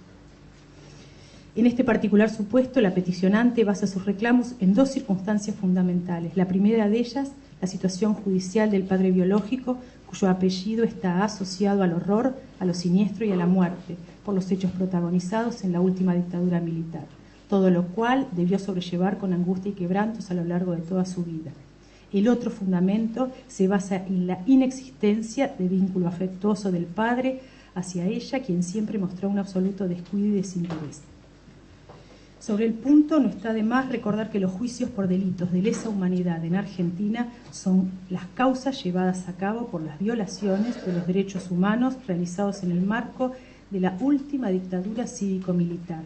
En este particular supuesto, la peticionante basa sus reclamos en dos circunstancias fundamentales. La primera de ellas, la situación judicial del padre biológico, cuyo apellido está asociado al horror, a lo siniestro y a la muerte, por los hechos protagonizados en la última dictadura militar, todo lo cual debió sobrellevar con angustia y quebrantos a lo largo de toda su vida. El otro fundamento se basa en la inexistencia de vínculo afectuoso del padre hacia ella, quien siempre mostró un absoluto descuido y desinterés. Sobre el punto, no está de más recordar que los juicios por delitos de lesa humanidad en Argentina son las causas llevadas a cabo por las violaciones de los derechos humanos realizados en el marco de la última dictadura cívico-militar,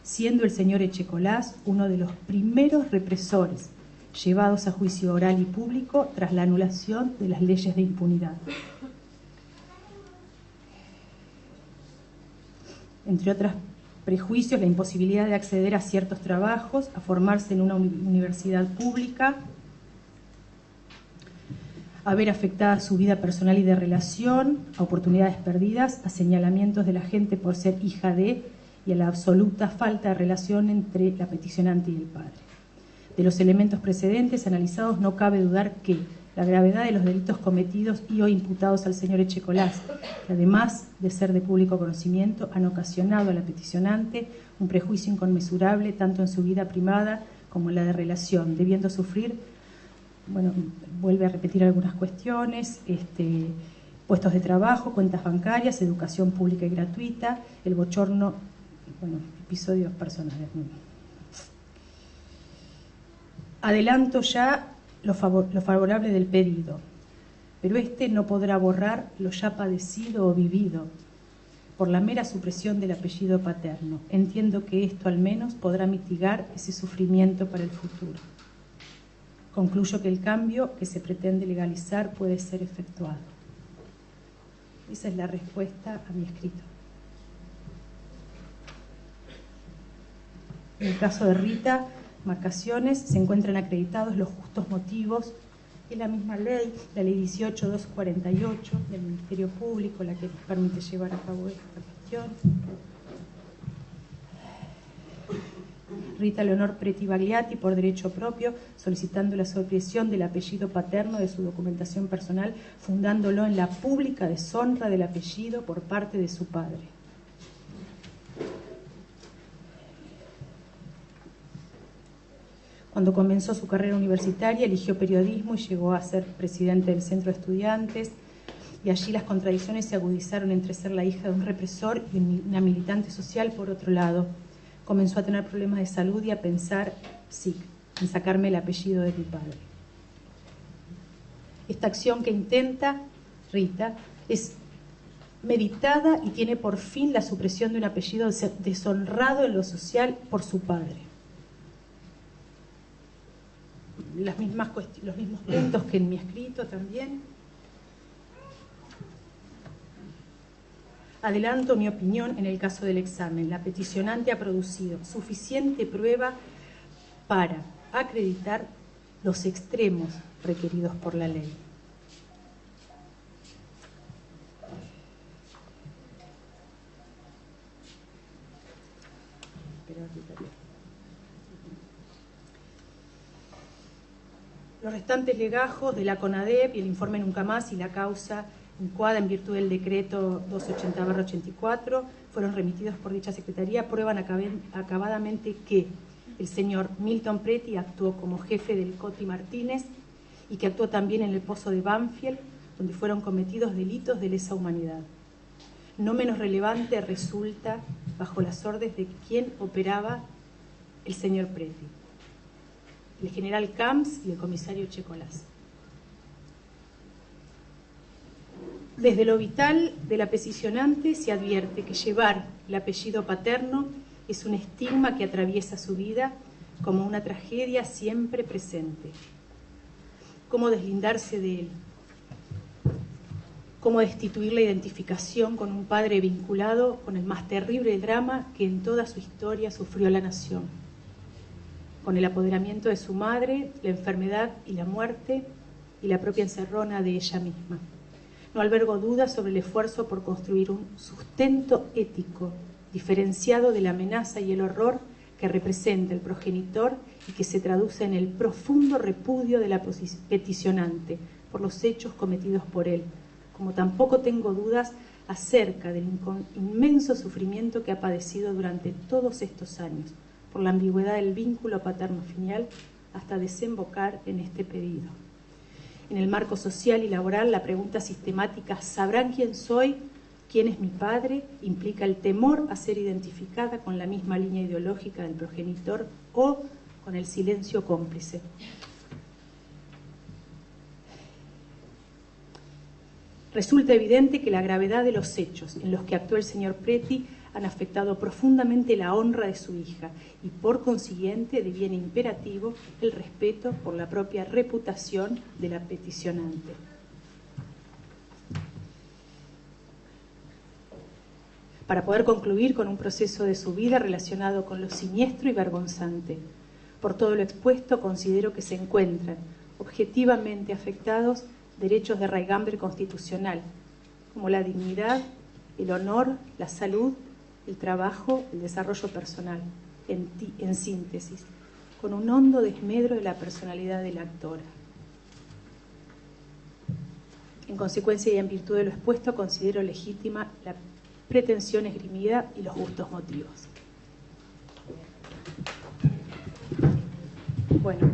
siendo el señor Echecolatz uno de los primeros represores llevados a juicio oral y público tras la anulación de las leyes de impunidad. Entre otras prejuicios, la imposibilidad de acceder a ciertos trabajos, a formarse en una universidad pública, a ver afectada su vida personal y de relación, a oportunidades perdidas, a señalamientos de la gente por ser hija de, y a la absoluta falta de relación entre la peticionante y el padre. De los elementos precedentes analizados, no cabe dudar que la gravedad de los delitos cometidos y o imputados al señor Echecolatz, que además de ser de público conocimiento, han ocasionado a la peticionante un prejuicio inconmensurable tanto en su vida privada como en la de relación, debiendo sufrir, bueno, vuelve a repetir algunas cuestiones, puestos de trabajo, cuentas bancarias, educación pública y gratuita, el bochorno, bueno, episodios personales. Adelanto ya lo favorable del pedido, pero no podrá borrar lo ya padecido o vivido por la mera supresión del apellido paterno. Entiendo que esto al menos podrá mitigar ese sufrimiento para el futuro. Concluyo que el cambio que se pretende legalizar puede ser efectuado. Esa es la respuesta a mi escrito. En el caso de Rita, marcaciones, se encuentran acreditados los justos motivos en la misma ley, la ley 18.248 del Ministerio Público, la que nos permite llevar a cabo esta gestión. Rita Leonor Preti Bagliati, por derecho propio, solicitando la supresión del apellido paterno de su documentación personal, fundándolo en la pública deshonra del apellido por parte de su padre. Cuando comenzó su carrera universitaria, eligió periodismo y llegó a ser presidente del Centro de Estudiantes, y allí las contradicciones se agudizaron entre ser la hija de un represor y una militante social por otro lado. Comenzó a tener problemas de salud y a pensar, sí, en sacarme el apellido de mi padre. Esta acción que intenta Rita es meditada y tiene por fin la supresión de un apellido deshonrado en lo social por su padre. Los mismos puntos que en mi escrito también. Adelanto mi opinión en el caso del examen. La peticionante ha producido suficiente prueba para acreditar los extremos requeridos por la ley. Los restantes legajos de la CONADEP y el informe Nunca Más y la causa incoada en virtud del decreto 280/84 fueron remitidos por dicha secretaría, prueban acabadamente que el señor Milton Preti actuó como jefe del Coti Martínez y que actuó también en el pozo de Banfield, donde fueron cometidos delitos de lesa humanidad. No menos relevante resulta bajo las órdenes de quien operaba el señor Preti, el general Camps y el comisario Checolás. Desde lo vital de la peticionante se advierte que llevar el apellido paterno es un estigma que atraviesa su vida como una tragedia siempre presente. ¿Cómo deslindarse de él? ¿Cómo destituir la identificación con un padre vinculado con el más terrible drama que en toda su historia sufrió la nación? Con el apoderamiento de su madre, la enfermedad y la muerte y la propia encerrona de ella misma. No albergo dudas sobre el esfuerzo por construir un sustento ético diferenciado de la amenaza y el horror que representa el progenitor y que se traduce en el profundo repudio de la peticionante por los hechos cometidos por él, como tampoco tengo dudas acerca del inmenso sufrimiento que ha padecido durante todos estos años por la ambigüedad del vínculo paterno-filial hasta desembocar en este pedido. En el marco social y laboral, la pregunta sistemática ¿sabrán quién soy? ¿Quién es mi padre? Implica el temor a ser identificada con la misma línea ideológica del progenitor o con el silencio cómplice. Resulta evidente que la gravedad de los hechos en los que actuó el señor Preti han afectado profundamente la honra de su hija y por consiguiente deviene imperativo el respeto por la propia reputación de la peticionante. Para poder concluir con un proceso de su vida relacionado con lo siniestro y vergonzante. Por todo lo expuesto, considero que se encuentran objetivamente afectados derechos de raigambre constitucional, como la dignidad, el honor, la salud, el trabajo, el desarrollo personal, en síntesis, con un hondo desmedro de la personalidad de la actora. En consecuencia y en virtud de lo expuesto, considero legítima la pretensión esgrimida y los justos motivos. Bueno,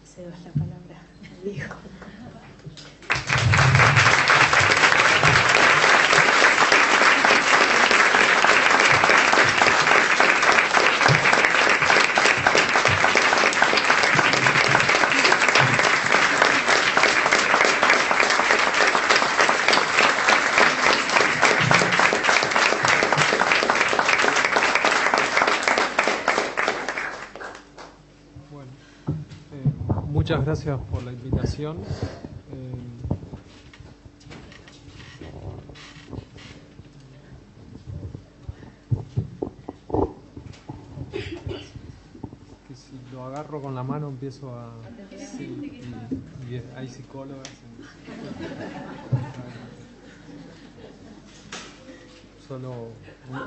cedo la palabra al hijo. Muchas gracias por la invitación. Que si lo agarro con la mano empiezo a... Sí, y hay psicólogas. Solo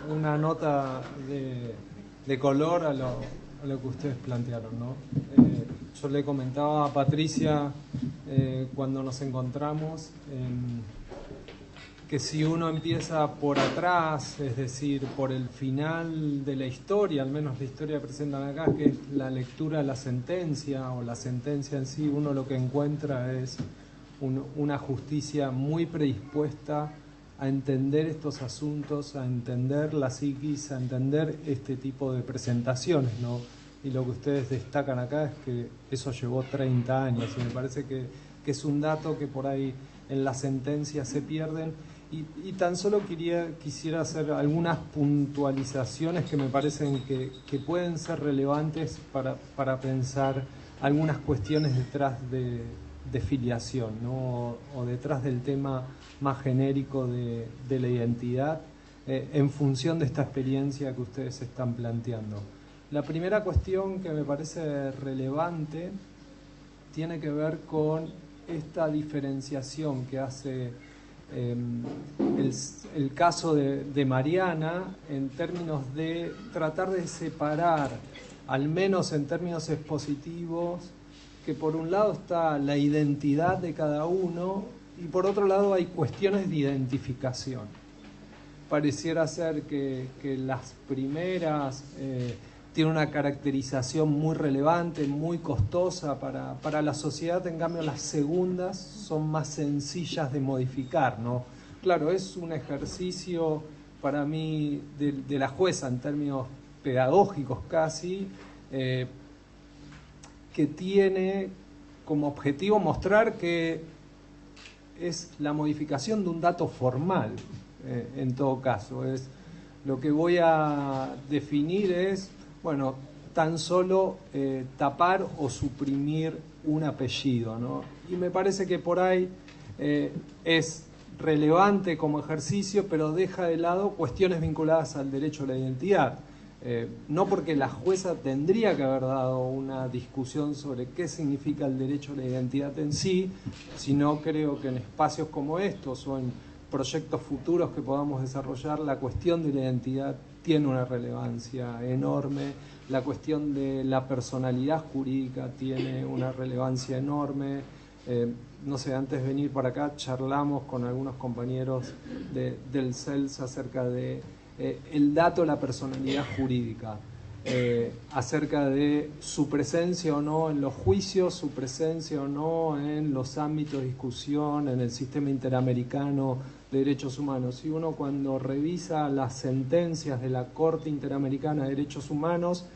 una nota de color a lo que ustedes plantearon, ¿no? Yo le comentaba a Patricia cuando nos encontramos que si uno empieza por atrás, es decir, por el final de la historia, al menos la historia que presentan acá, que es la lectura de la sentencia o la sentencia en sí, uno lo que encuentra es una justicia muy predispuesta a entender estos asuntos, a entender la psiquis, a entender este tipo de presentaciones, ¿no? Y lo que ustedes destacan acá es que eso llevó 30 años y me parece que es un dato que por ahí en la sentencia se pierden. Y tan solo quisiera hacer algunas puntualizaciones que me parecen que pueden ser relevantes para pensar algunas cuestiones detrás de filiación, ¿no? O detrás del tema más genérico de la identidad, en función de esta experiencia que ustedes están planteando. La primera cuestión que me parece relevante tiene que ver con esta diferenciación que hace el caso de Mariana en términos de tratar de separar, al menos en términos expositivos, que por un lado está la identidad de cada uno y por otro lado hay cuestiones de identificación. Pareciera ser que las primeras tienen una caracterización muy relevante, muy costosa para la sociedad, en cambio las segundas son más sencillas de modificar, ¿no? Claro, es un ejercicio para mí de la jueza en términos pedagógicos casi, que tiene como objetivo mostrar que es la modificación de un dato formal, en todo caso. Es, lo que voy a definir es, bueno, tan solo tapar o suprimir un apellido, ¿no? Y me parece que por ahí es relevante como ejercicio, pero deja de lado cuestiones vinculadas al derecho a la identidad. No porque la jueza tendría que haber dado una discusión sobre qué significa el derecho a la identidad en sí, sino creo que en espacios como estos o en proyectos futuros que podamos desarrollar, la cuestión de la identidad tiene una relevancia enorme, la cuestión de la personalidad jurídica tiene una relevancia enorme. No sé, antes de venir para acá charlamos con algunos compañeros del CELS acerca de el dato de la personalidad jurídica, acerca de su presencia o no en los juicios, su presencia o no en los ámbitos de discusión, en el sistema interamericano de derechos humanos. Y uno cuando revisa las sentencias de la Corte Interamericana de Derechos Humanos,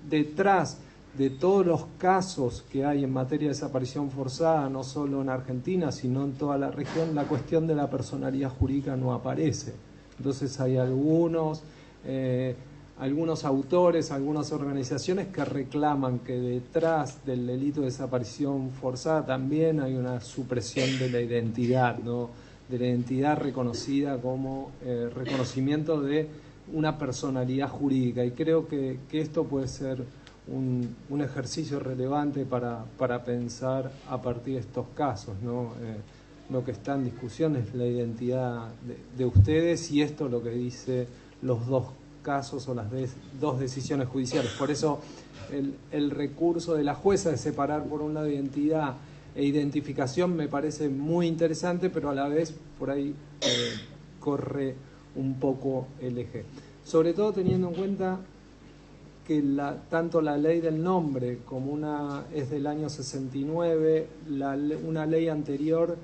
detrás de todos los casos que hay en materia de desaparición forzada, no solo en Argentina, sino en toda la región, la cuestión de la personalidad jurídica no aparece. Entonces hay algunos autores, algunas organizaciones que reclaman que detrás del delito de desaparición forzada también hay una supresión de la identidad, ¿no? De la identidad reconocida como reconocimiento de una personalidad jurídica. Y creo que esto puede ser un ejercicio relevante para pensar a partir de estos casos, ¿no? Lo que está en discusión es la identidad de ustedes y esto es lo que dice los dos casos o las dos decisiones judiciales. Por eso el recurso de la jueza de separar por un lado identidad e identificación me parece muy interesante, pero a la vez por ahí corre un poco el eje. Sobre todo teniendo en cuenta que tanto la ley del nombre como una es del año 69, una ley anterior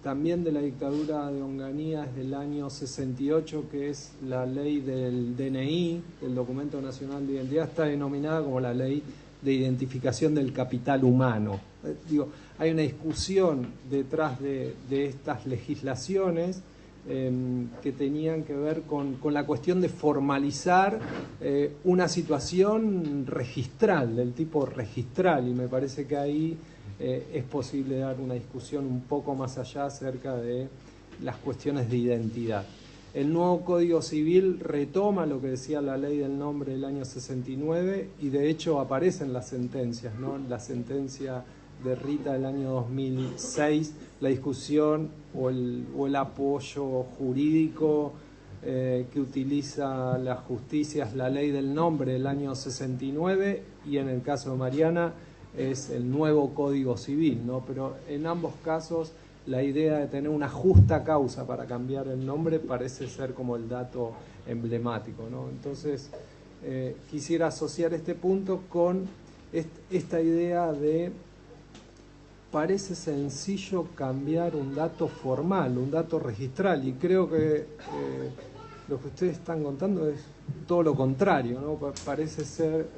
también de la dictadura de Onganía es del año 68, que es la ley del DNI, el Documento Nacional de Identidad, está denominada como la ley de identificación del capital humano. Hay una discusión detrás de estas legislaciones que tenían que ver con la cuestión de formalizar una situación registral, del tipo registral, y me parece que ahí es posible dar una discusión un poco más allá acerca de las cuestiones de identidad. El nuevo Código Civil retoma lo que decía la ley del nombre del año 69 y de hecho aparecen las sentencias, ¿no? La sentencia de Rita del año 2006, la discusión o el apoyo jurídico que utiliza la justicia es la ley del nombre del año 69 y en el caso de Mariana es el nuevo Código Civil, ¿no? Pero en ambos casos la idea de tener una justa causa para cambiar el nombre parece ser como el dato emblemático, ¿no? Entonces quisiera asociar este punto con esta idea de parece sencillo cambiar un dato formal, un dato registral, y creo que lo que ustedes están contando es todo lo contrario, ¿no? Parece ser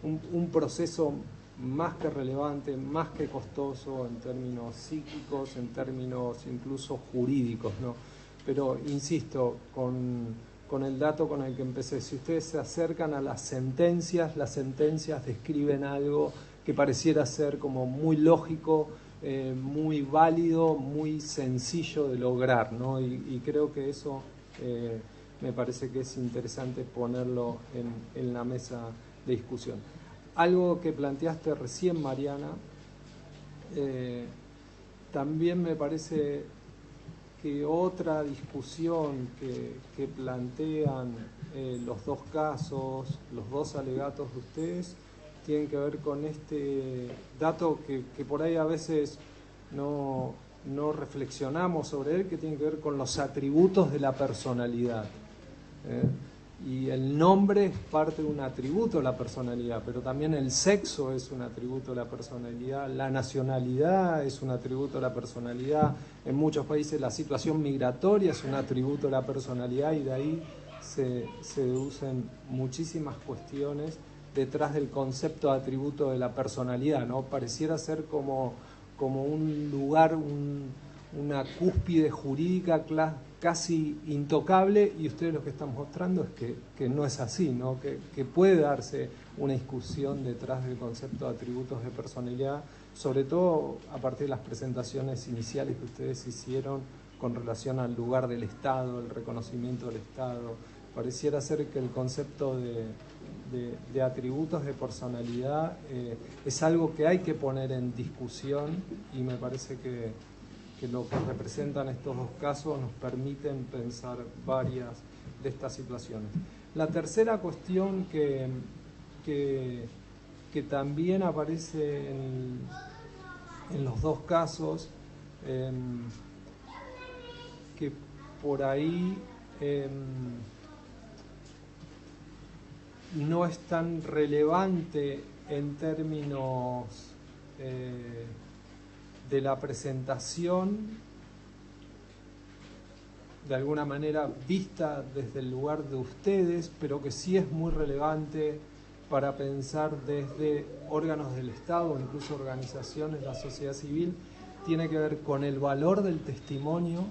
un proceso más que relevante, más que costoso en términos psíquicos, en términos incluso jurídicos, ¿no? Pero insisto, con el dato con el que empecé, si ustedes se acercan a las sentencias describen algo que pareciera ser como muy lógico, muy válido, muy sencillo de lograr, ¿no? Y creo que eso me parece que es interesante ponerlo en la mesa de discusión. Algo que planteaste recién, Mariana, también me parece que otra discusión que plantean los dos casos, los dos alegatos de ustedes, tienen que ver con este dato que por ahí a veces no reflexionamos sobre él, que tiene que ver con los atributos de la personalidad. Y el nombre es parte de un atributo de la personalidad, pero también el sexo es un atributo de la personalidad, la nacionalidad es un atributo de la personalidad, en muchos países la situación migratoria es un atributo de la personalidad, y de ahí se deducen muchísimas cuestiones detrás del concepto de atributo de la personalidad, ¿no? Pareciera ser como un lugar, una cúspide jurídica casi intocable, y ustedes lo que están mostrando es que no es así, ¿no? Que puede darse una discusión detrás del concepto de atributos de personalidad, sobre todo a partir de las presentaciones iniciales que ustedes hicieron con relación al lugar del Estado, el reconocimiento del Estado. Pareciera ser que el concepto de atributos de personalidad es algo que hay que poner en discusión, y me parece que lo que representan estos dos casos nos permiten pensar varias de estas situaciones. La tercera cuestión que también aparece en los dos casos, que por ahí no es tan relevante en términos de la presentación, de alguna manera vista desde el lugar de ustedes, pero que sí es muy relevante para pensar desde órganos del Estado, incluso organizaciones de la sociedad civil, tiene que ver con el valor del testimonio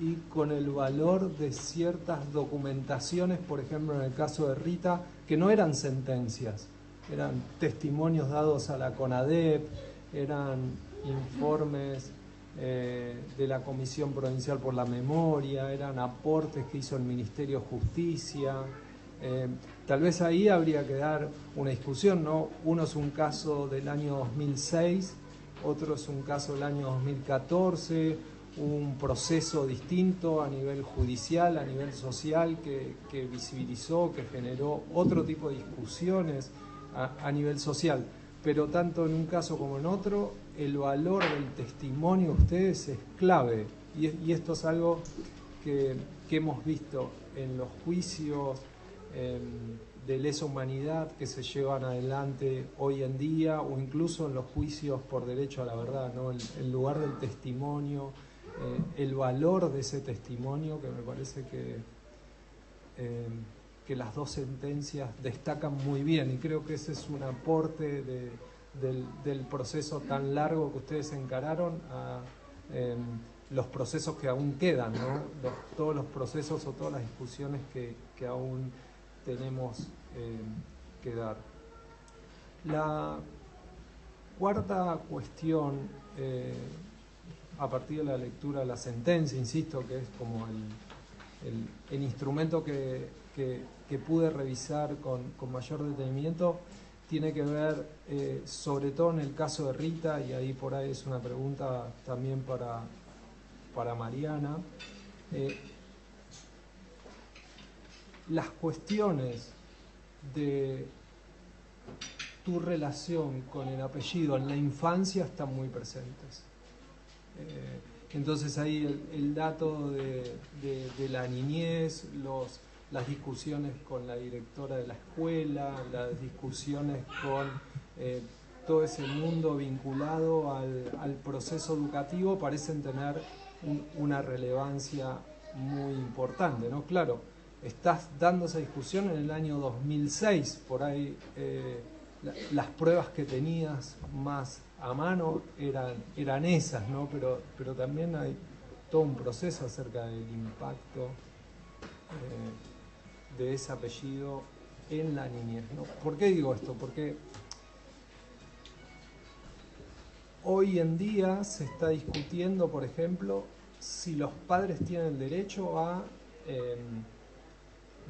y con el valor de ciertas documentaciones, por ejemplo en el caso de Rita, que no eran sentencias, eran testimonios dados a la CONADEP, eran informes de la Comisión Provincial por la Memoria, eran aportes que hizo el Ministerio de Justicia. Tal vez ahí habría que dar una discusión, ¿no? Uno es un caso del año 2006, otro es un caso del año 2014, un proceso distinto a nivel judicial, a nivel social, que visibilizó, que generó otro tipo de discusiones a nivel social. Pero tanto en un caso como en otro, el valor del testimonio de ustedes es clave. Y esto es algo que hemos visto en los juicios de lesa humanidad que se llevan adelante hoy en día, o incluso en los juicios por derecho a la verdad, ¿no? El lugar del testimonio, el valor de ese testimonio, que me parece que las dos sentencias destacan muy bien, y creo que ese es un aporte del proceso tan largo que ustedes encararon a los procesos que aún quedan, ¿no? Todos los procesos o todas las discusiones que aún tenemos que dar. La cuarta cuestión, a partir de la lectura de la sentencia, insisto que es como el instrumento que pude revisar con mayor detenimiento, tiene que ver sobre todo en el caso de Rita, y ahí por ahí es una pregunta también para Mariana, las cuestiones de tu relación con el apellido en la infancia están muy presentes. Entonces ahí el dato de la niñez, las discusiones con la directora de la escuela, las discusiones con todo ese mundo vinculado al proceso educativo parecen tener una relevancia muy importante, ¿no? Claro, estás dando esa discusión en el año 2006, por ahí las pruebas que tenías más a mano eran esas, ¿no? Pero también hay todo un proceso acerca del impacto de ese apellido en la niñez, ¿no? ¿Por qué digo esto? Porque hoy en día se está discutiendo, por ejemplo, si los padres tienen derecho a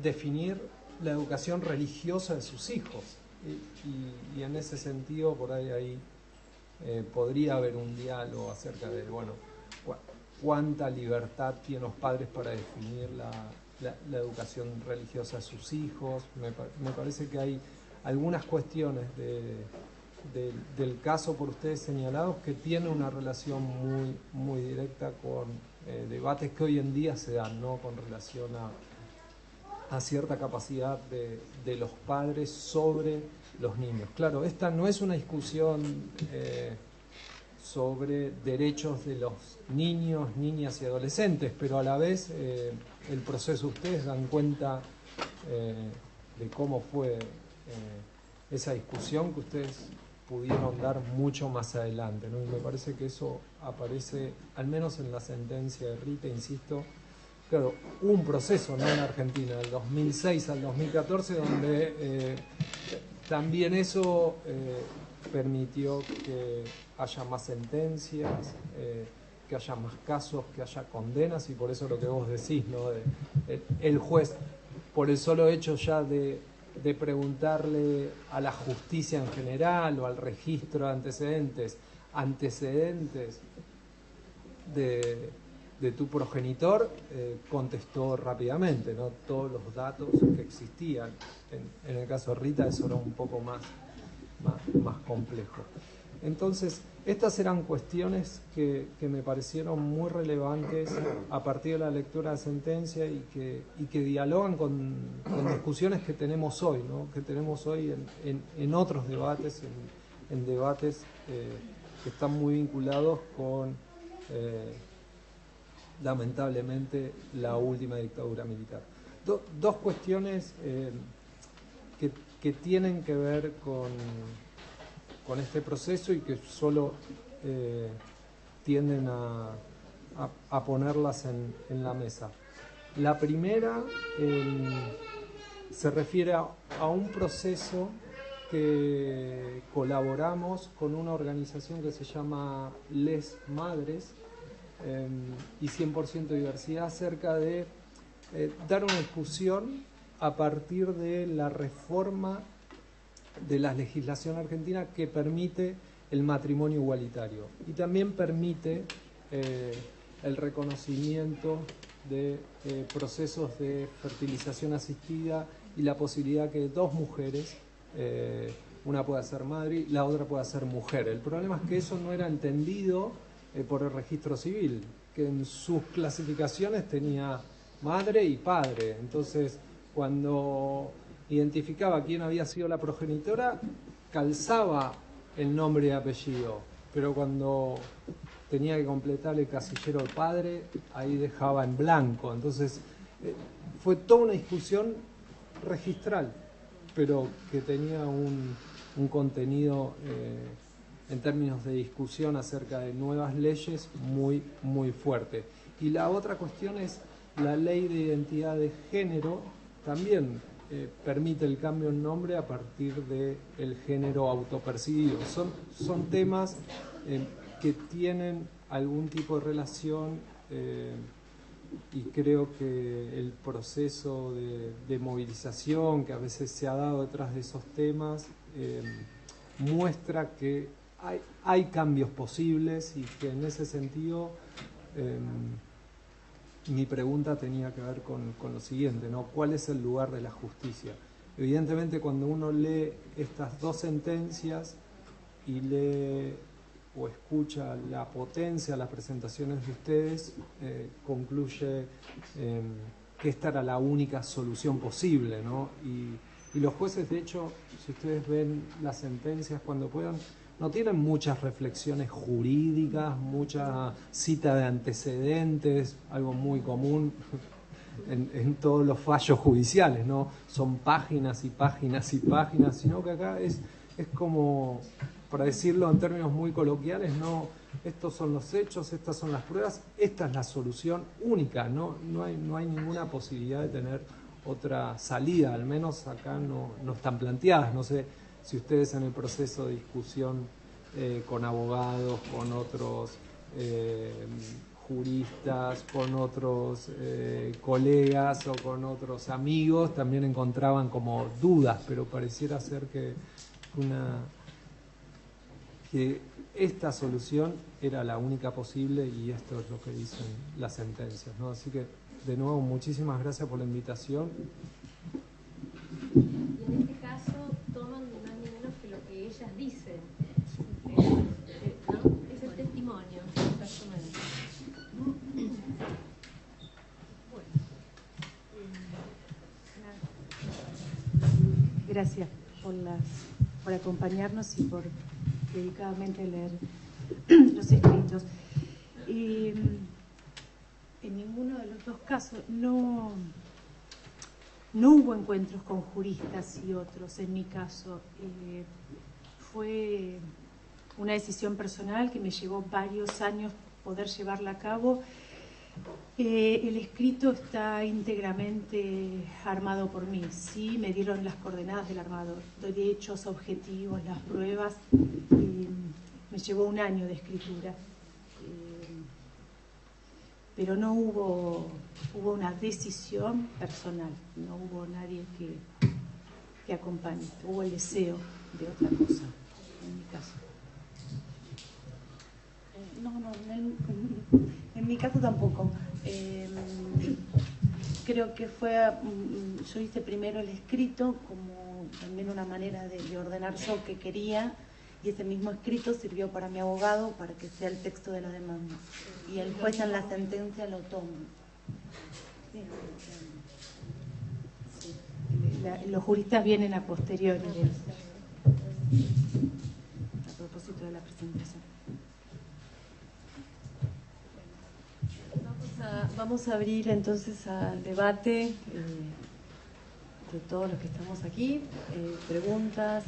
definir la educación religiosa de sus hijos. Y en ese sentido, por ahí podría haber un diálogo acerca de, bueno, cuánta libertad tienen los padres para definir la educación religiosa de sus hijos. Me parece que hay algunas cuestiones del caso por ustedes señalados que tienen una relación muy directa con debates que hoy en día se dan, ¿no? Con relación a cierta capacidad de los padres sobre los niños. Claro, esta no es una discusión sobre derechos de los niños, niñas y adolescentes, pero a la vez el proceso, ustedes dan cuenta de cómo fue esa discusión que ustedes pudieron dar mucho más adelante, ¿no? Y me parece que eso aparece, al menos en la sentencia de Rita, insisto. Claro, hubo un proceso, ¿no?, en Argentina, del 2006 al 2014, donde también eso permitió que haya más sentencias, que haya más casos, que haya condenas, y por eso lo que vos decís, ¿no?, el juez, por el solo hecho ya de preguntarle a la justicia en general o al registro de antecedentes de tu progenitor, contestó rápidamente, ¿no?, todos los datos que existían. En el caso de Rita eso era un poco más complejo. Entonces, estas eran cuestiones que me parecieron muy relevantes a partir de la lectura de la sentencia y que dialogan con discusiones que tenemos hoy, ¿no?, que tenemos hoy en otros debates, en debates que están muy vinculados con lamentablemente la última dictadura militar. Dos cuestiones que tienen que ver con este proceso y que solo tienden a ponerlas en la mesa. La primera se refiere a un proceso que colaboramos con una organización que se llama Les Madres y 100% Diversidad, acerca de dar una discusión a partir de la reforma de la legislación argentina que permite el matrimonio igualitario y también permite el reconocimiento de procesos de fertilización asistida y la posibilidad que dos mujeres, una pueda ser madre y la otra pueda ser mujer. El problema es que eso no era entendido por el registro civil, que en sus clasificaciones tenía madre y padre. Entonces, cuando identificaba quién había sido la progenitora, calzaba el nombre y apellido, pero cuando tenía que completar el casillero del padre, ahí dejaba en blanco. Entonces, fue toda una discusión registral, pero que tenía un contenido en términos de discusión acerca de nuevas leyes muy fuerte. Y la otra cuestión es la ley de identidad de género, también permite el cambio en nombre a partir del género autopercibido. Son temas que tienen algún tipo de relación y creo que el proceso de movilización que a veces se ha dado detrás de esos temas muestra que hay cambios posibles y que en ese sentido mi pregunta tenía que ver con lo siguiente, ¿no? ¿Cuál es el lugar de la justicia? Evidentemente, cuando uno lee estas dos sentencias y lee o escucha la potencia, las presentaciones de ustedes, concluye que esta era la única solución posible, ¿no? Y los jueces, de hecho, si ustedes ven las sentencias cuando puedan, no tienen muchas reflexiones jurídicas, mucha cita de antecedentes, algo muy común en todos los fallos judiciales, ¿no? Son páginas y páginas y páginas, sino que acá es es como, para decirlo en términos muy coloquiales, no, estos son los hechos, estas son las pruebas, esta es la solución única, no hay ninguna posibilidad de tener otra salida, al menos acá no están planteadas. No sé si ustedes en el proceso de discusión con abogados, con otros juristas, con otros colegas o con otros amigos también encontraban como dudas, pero pareciera ser que esta solución era la única posible, y esto es lo que dicen las sentencias, ¿no? Así que, de nuevo, muchísimas gracias por la invitación. Y en este caso toman ni más ni menos que lo que ellas dicen, ¿no? Es el testimonio, exactamente. Gracias por acompañarnos y por dedicadamente leer los escritos. En ninguno de los dos casos no hubo encuentros con juristas y otros. En mi caso fue una decisión personal que me llevó varios años poder llevarla a cabo. El escrito está íntegramente armado por mí. Sí, me dieron las coordenadas del armador, derechos, objetivos, las pruebas. Me llevó un año de escritura. Pero no hubo una decisión personal, no hubo nadie que acompañe. Hubo el deseo de otra cosa, en mi caso. En mi caso tampoco. Creo que yo hice primero el escrito como también una manera de ordenar yo que quería, y ese mismo escrito sirvió para mi abogado para que sea el texto de la demanda. Y el juez en la sentencia lo toma. Sí. Los juristas vienen a posteriori a propósito de la presentación. Vamos a abrir entonces al debate de todos los que estamos aquí, preguntas,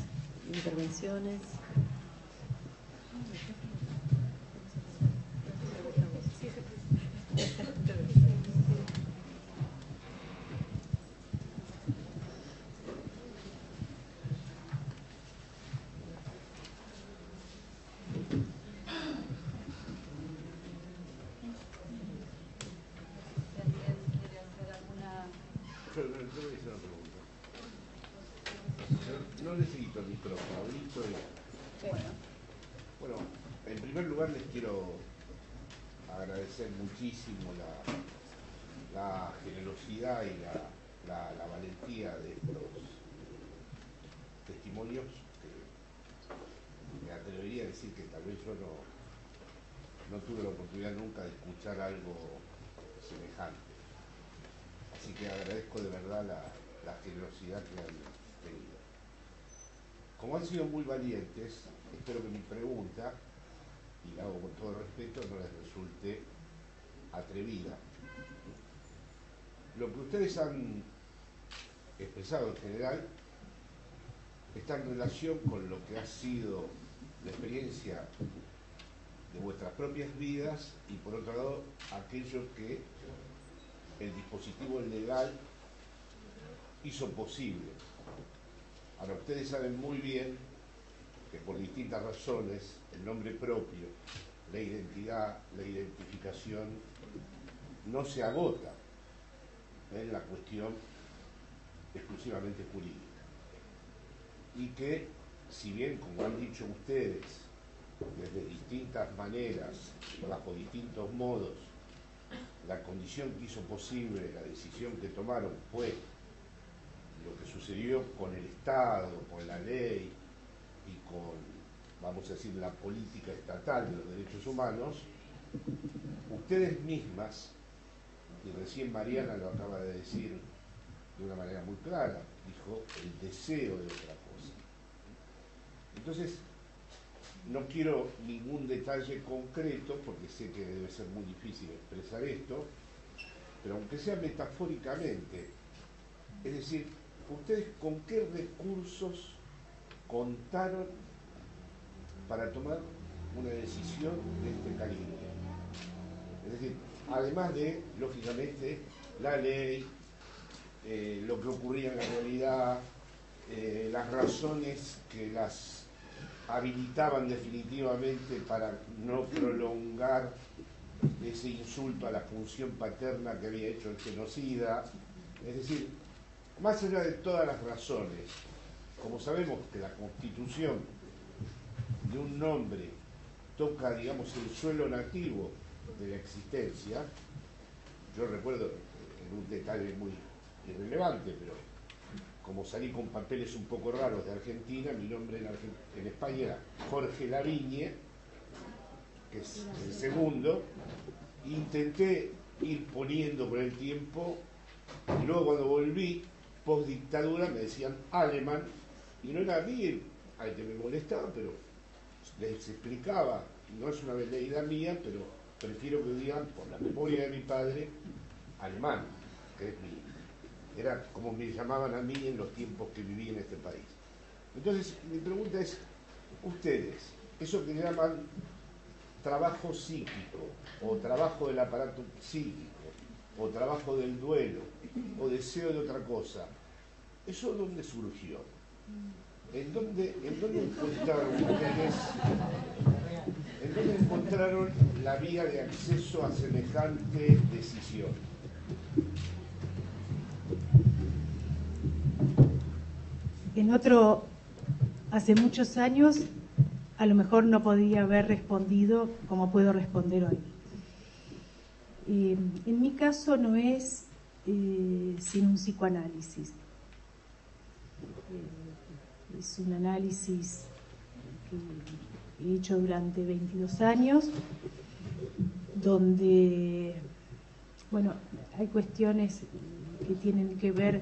intervenciones. No necesito el micrófono, listo. Bueno, en primer lugar les quiero agradecer muchísimo la generosidad y la valentía de estos testimonios, que me atrevería a decir que tal vez yo no tuve la oportunidad nunca de escuchar algo semejante. Así que agradezco de verdad la generosidad que han tenido. Como han sido muy valientes, espero que mi pregunta, y la hago con todo respeto, no les resulte atrevida. Lo que ustedes han expresado en general está en relación con lo que ha sido la experiencia de vuestras propias vidas y, por otro lado, aquello que el dispositivo legal hizo posible. Ahora, ustedes saben muy bien que por distintas razones el nombre propio, la identidad, la identificación no se agota en la cuestión exclusivamente jurídica. Y que, si bien, como han dicho ustedes, desde distintas maneras, bajo distintos modos, la condición que hizo posible la decisión que tomaron fue lo que sucedió con el Estado, con la ley y con, vamos a decir, la política estatal de los derechos humanos, ustedes mismas, y recién Mariana lo acaba de decir de una manera muy clara, dijo el deseo de otra cosa. Entonces, no quiero ningún detalle concreto, porque sé que debe ser muy difícil expresar esto, pero aunque sea metafóricamente, es decir, ustedes con qué recursos contaron para tomar una decisión de este calibre? Es decir, además de, lógicamente, la ley, lo que ocurría en la realidad, las razones que las habilitaban definitivamente para no prolongar ese insulto a la función paterna que había hecho el genocida. Es decir, más allá de todas las razones, como sabemos que la constitución de un nombre toca, digamos, el suelo nativo de la existencia, yo recuerdo en un detalle muy irrelevante, pero como salí con papeles un poco raros de Argentina, mi nombre en España era Jorge Lavigne, que es el segundo. Intenté ir poniendo con el tiempo, y luego cuando volví, post dictadura, me decían alemán, y no era a mí al que me molestaba, pero les explicaba, no es una veleidad mía, pero prefiero que digan, por la memoria de mi padre, alemán, que es era como me llamaban a mí en los tiempos que viví en este país. Entonces, mi pregunta es, ustedes, eso que llaman trabajo psíquico, o trabajo del aparato psíquico, o trabajo del duelo, o deseo de otra cosa, ¿eso dónde surgió? ¿En dónde encontraron ustedes, en dónde encontraron la vía de acceso a semejante decisión? Hace muchos años, a lo mejor no podía haber respondido como puedo responder hoy. En mi caso no es sin un psicoanálisis. Es un análisis que he hecho durante 22 años, donde, bueno, hay cuestiones que tienen que ver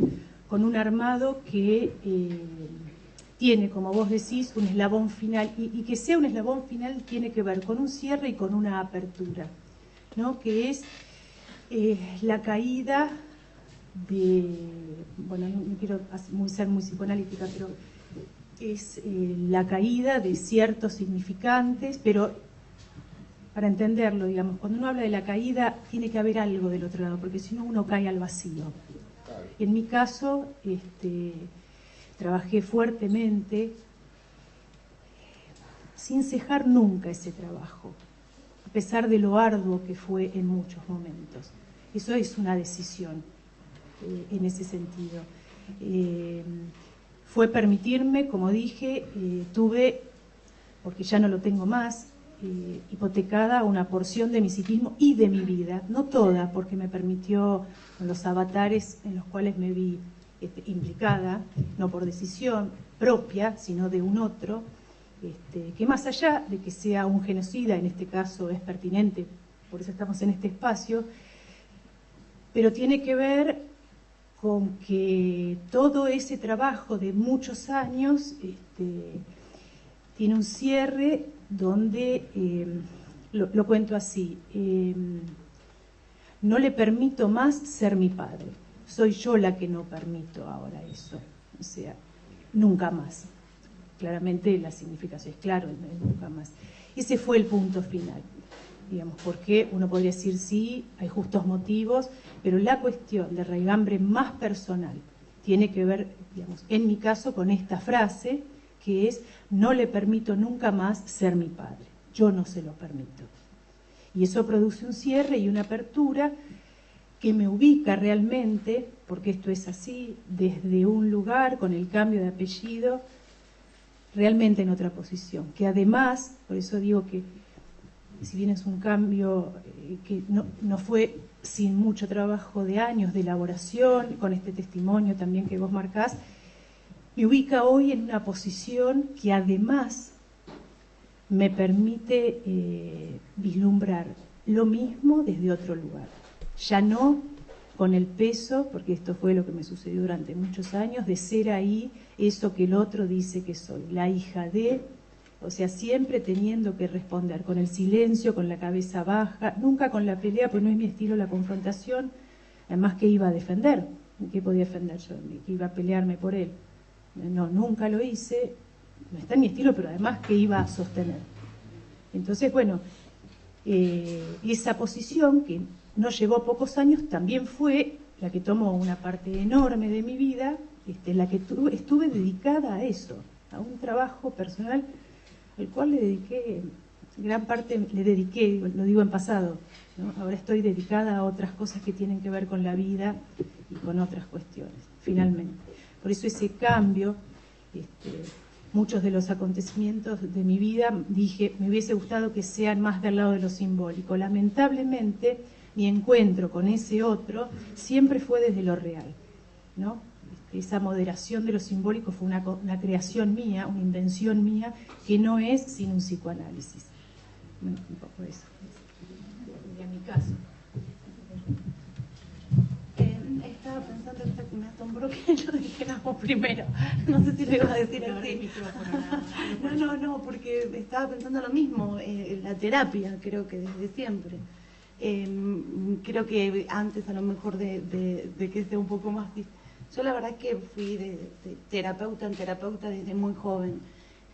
con un armado que tiene, como vos decís, un eslabón final, y que sea un eslabón final tiene que ver con un cierre y con una apertura, ¿no? Que es la caída de, bueno, no quiero ser muy psicoanalítica, pero es la caída de ciertos significantes, pero para entenderlo, digamos, cuando uno habla de la caída, tiene que haber algo del otro lado, porque si no uno cae al vacío. En mi caso, trabajé fuertemente, sin cejar nunca ese trabajo, a pesar de lo arduo que fue en muchos momentos. Eso es una decisión en ese sentido. Fue permitirme, como dije, tuve, porque ya no lo tengo más, hipotecada una porción de mi psiquismo y de mi vida, no toda, porque me permitió los avatares en los cuales me vi implicada, no por decisión propia, sino de un otro, que más allá de que sea un genocida, en este caso es pertinente, por eso estamos en este espacio, pero tiene que ver con que todo ese trabajo de muchos años tiene un cierre donde, lo cuento así, no le permito más ser mi padre. Soy yo la que no permito ahora eso. O sea, nunca más. Claramente la significación es claro, nunca más. Ese fue el punto final, digamos, porque uno podría decir sí, hay justos motivos, pero la cuestión de raigambre más personal tiene que ver, digamos, en mi caso con esta frase, que es, no le permito nunca más ser mi padre. Yo no se lo permito. Y eso produce un cierre y una apertura que me ubica realmente, porque esto es así, desde un lugar con el cambio de apellido, realmente en otra posición. Que además, por eso digo que si bien es un cambio que no fue sin mucho trabajo de años de elaboración, con este testimonio también que vos marcás, me ubica hoy en una posición que además me permite vislumbrar lo mismo desde otro lugar. Ya no con el peso, porque esto fue lo que me sucedió durante muchos años, de ser ahí eso que el otro dice que soy, la hija de, o sea, siempre teniendo que responder con el silencio, con la cabeza baja, nunca con la pelea, pues no es mi estilo la confrontación, además que iba a defender, ¿qué podía defender yo? Que iba a pelearme por él. No, nunca lo hice, no está en mi estilo, pero además que iba a sostener. Entonces, bueno, esa posición, que no llevó pocos años, también fue la que tomó una parte enorme de mi vida, la que estuve dedicada a eso, a un trabajo personal al cual le dediqué, gran parte le dediqué, lo digo en pasado, ¿no? Ahora estoy dedicada a otras cosas que tienen que ver con la vida y con otras cuestiones, finalmente. Por eso ese cambio, muchos de los acontecimientos de mi vida, dije, me hubiese gustado que sean más del lado de lo simbólico. Lamentablemente, mi encuentro con ese otro siempre fue desde lo real, ¿no? Esa moderación de lo simbólico fue una creación mía, una invención mía, que no es sin un psicoanálisis. Bueno, un poco eso, sería mi caso. Estaba pensando que me asombró que lo dijéramos primero. No sé si lo iba a decir así. No, porque estaba pensando lo mismo. La terapia, creo que desde siempre. Creo que antes, a lo mejor, de que sea un poco más... Yo la verdad es que fui de terapeuta en terapeuta desde muy joven.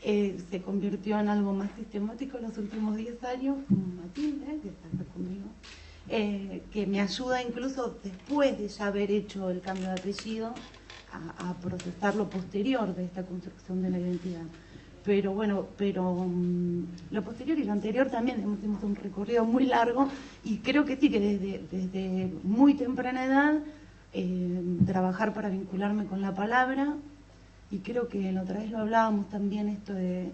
Se convirtió en algo más sistemático en los últimos 10 años, como Matilde, que está acá conmigo, que me ayuda incluso después de ya haber hecho el cambio de apellido a procesar lo posterior de esta construcción de la identidad. Pero bueno, lo posterior y lo anterior también hemos un recorrido muy largo, y creo que sí, que desde muy temprana edad trabajar para vincularme con la palabra, y creo que la otra vez lo hablábamos también, esto de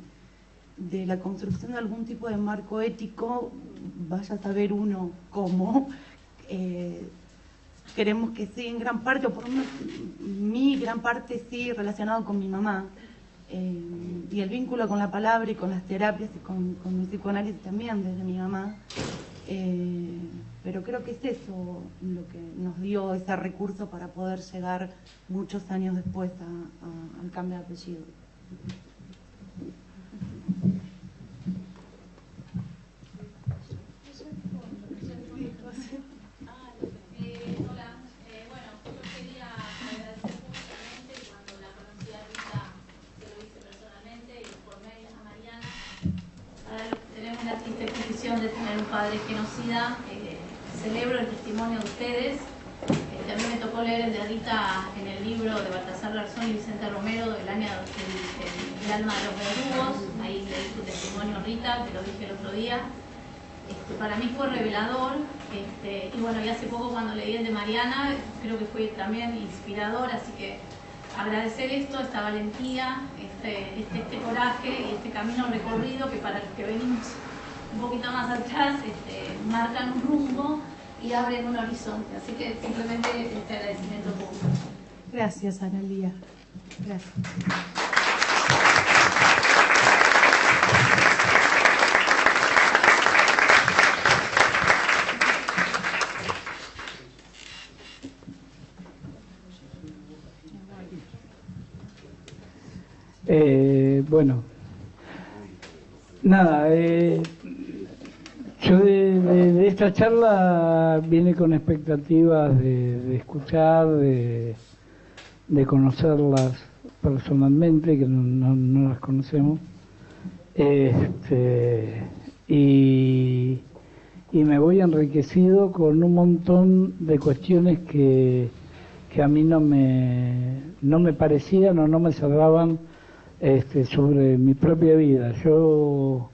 la construcción de algún tipo de marco ético, vaya a saber uno cómo. Queremos que sí, en gran parte, o por lo menos mi gran parte sí, relacionado con mi mamá, y el vínculo con la palabra y con las terapias y con mi psicoanálisis también desde mi mamá. Pero creo que es eso lo que nos dio ese recurso para poder llegar muchos años después al cambio de apellido. Hola, bueno, yo quería agradecer públicamente, cuando la conocí a Rita, se lo hice personalmente y por medios a Mariana. Tenemos la triste condición de tener un padre genocida. Celebro el testimonio de ustedes. A mí me tocó leer el de Rita en el libro de Baltasar Garzón y Vicente Romero, del año El alma de los verdugos. Ahí leí su testimonio, Rita, te lo dije el otro día. Para mí fue revelador, y bueno, y hace poco cuando leí el de Mariana, creo que fue también inspirador, así que agradecer esto, esta valentía, este coraje y este camino recorrido, que para los que venimos un poquito más atrás, marcan un rumbo y abren un horizonte, así que simplemente este agradecimiento público. Gracias, Analía. Gracias. Bueno, nada, yo de esta charla vine con expectativas de escuchar, de conocerlas personalmente, que no las conocemos, y me voy enriquecido con un montón de cuestiones que a mí no me parecían o no me cerraban sobre mi propia vida. Yo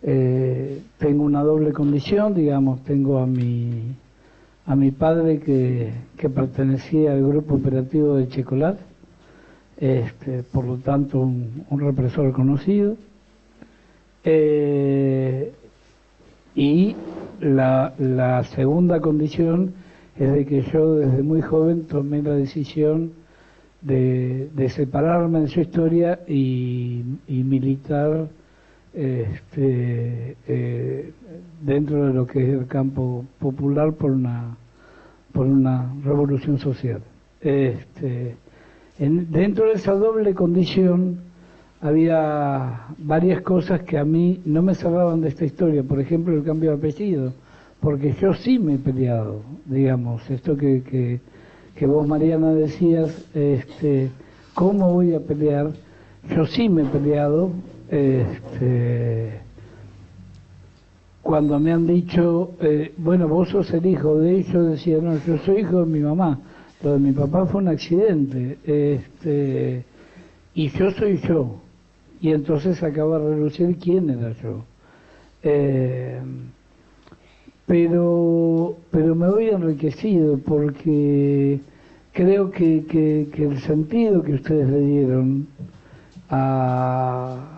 tengo una doble condición, digamos, tengo a mi padre que pertenecía al grupo operativo de Checolat, por lo tanto un represor conocido, y la segunda condición es de que yo desde muy joven tomé la decisión de separarme de su historia y militar dentro de lo que es el campo popular por una revolución social. Dentro de esa doble condición había varias cosas que a mí no me cerraban de esta historia, por ejemplo el cambio de apellido, porque yo sí me he peleado, digamos, esto que vos, Mariana, decías, ¿cómo voy a pelear? yo sí me he peleado. Cuando me han dicho, bueno, vos sos el hijo de ellos, decía, no, yo soy hijo de mi mamá. Lo de mi papá fue un accidente. Y yo soy yo. Y entonces acaba de relucir quién era yo. Pero me voy enriquecido porque creo que el sentido que ustedes le dieron a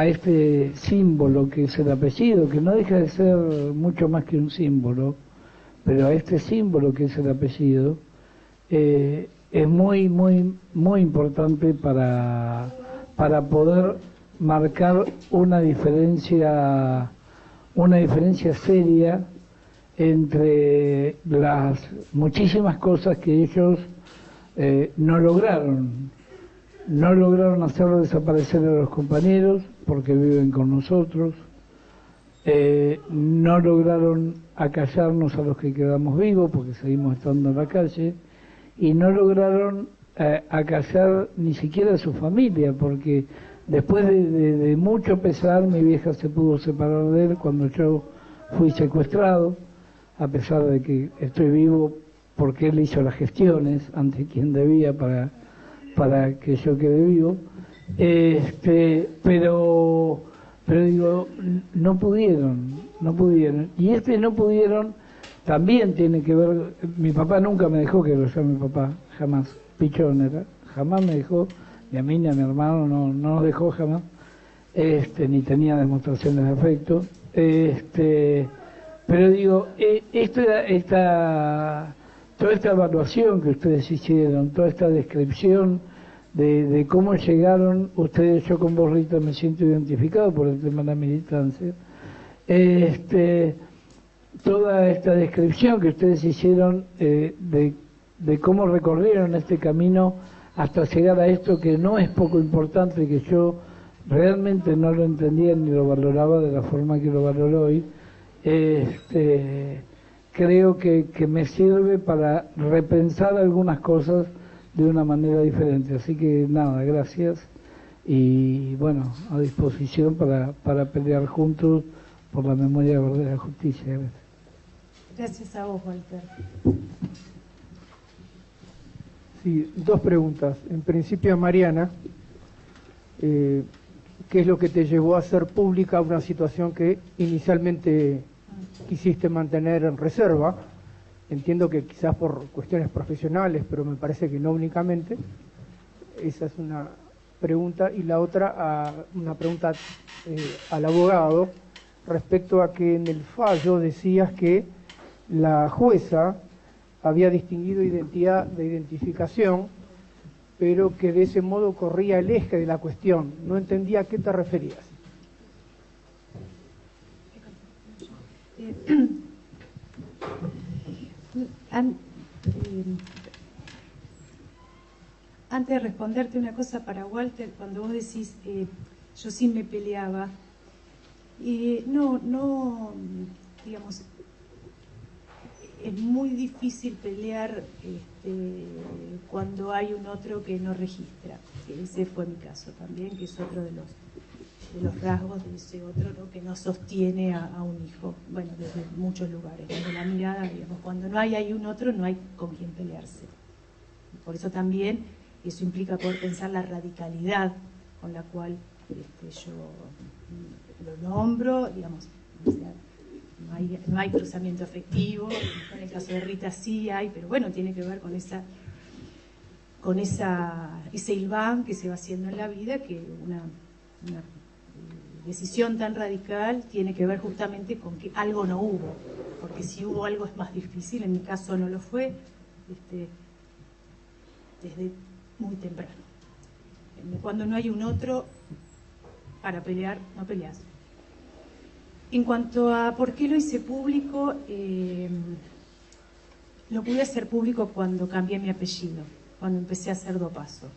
este símbolo que es el apellido, que no deja de ser mucho más que un símbolo, pero a este símbolo que es el apellido, es muy, muy, muy importante para poder marcar una diferencia seria entre las muchísimas cosas que ellos no lograron hacer desaparecer a los compañeros porque viven con nosotros, no lograron acallarnos a los que quedamos vivos porque seguimos estando en la calle, y no lograron acallar ni siquiera a su familia, porque después de mucho pesar mi vieja se pudo separar de él cuando yo fui secuestrado, a pesar de que estoy vivo porque él hizo las gestiones ante quien debía para que yo quede vivo. Pero digo, no pudieron. Y no pudieron también tiene que ver, mi papá nunca me dejó que lo llame papá, jamás, pichón era, jamás me dejó, ni a mí ni a mi hermano, no nos dejó jamás, ni tenía demostraciones de afecto, pero digo, toda esta evaluación que ustedes hicieron, toda esta descripción de cómo llegaron ustedes, yo con vos, Rita, me siento identificado por el tema de la militancia, toda esta descripción que ustedes hicieron de cómo recorrieron este camino hasta llegar a esto que no es poco importante, que yo realmente no lo entendía ni lo valoraba de la forma que lo valoro hoy, creo que me sirve para repensar algunas cosas de una manera diferente. Así que nada, gracias y bueno, a disposición para pelear juntos por la memoria, la verdad y la justicia. Gracias. Gracias a vos, Walter. Sí, dos preguntas. En principio a Mariana, ¿qué es lo que te llevó a hacer pública una situación que inicialmente quisiste mantener en reserva? Entiendo que quizás por cuestiones profesionales, pero me parece que no únicamente. Esa es una pregunta. Y la otra, una pregunta al abogado, respecto a que en el fallo decías que la jueza había distinguido identidad de identificación, pero que de ese modo corría el eje de la cuestión. No entendía a qué te referías. Antes de responderte una cosa para Walter, cuando vos decís yo sí me peleaba, no, digamos, es muy difícil pelear cuando hay un otro que no registra. Ese fue mi caso también, que es otro de los rasgos de ese otro, ¿no?, que no sostiene a un hijo. Bueno, desde muchos lugares, desde la mirada, digamos, cuando no hay un otro, no hay con quien pelearse. Por eso también eso implica poder pensar la radicalidad con la cual yo lo nombro, digamos, o sea, no hay cruzamiento afectivo, en el caso de Rita sí hay, pero bueno, tiene que ver con ese hilván que se va haciendo en la vida, que una decisión tan radical tiene que ver justamente con que algo no hubo, porque si hubo algo es más difícil. En mi caso no lo fue, desde muy temprano. Cuando no hay un otro para pelear, no peleas. En cuanto a por qué lo hice público, lo pude hacer público cuando cambié mi apellido, cuando empecé a hacer dopazo.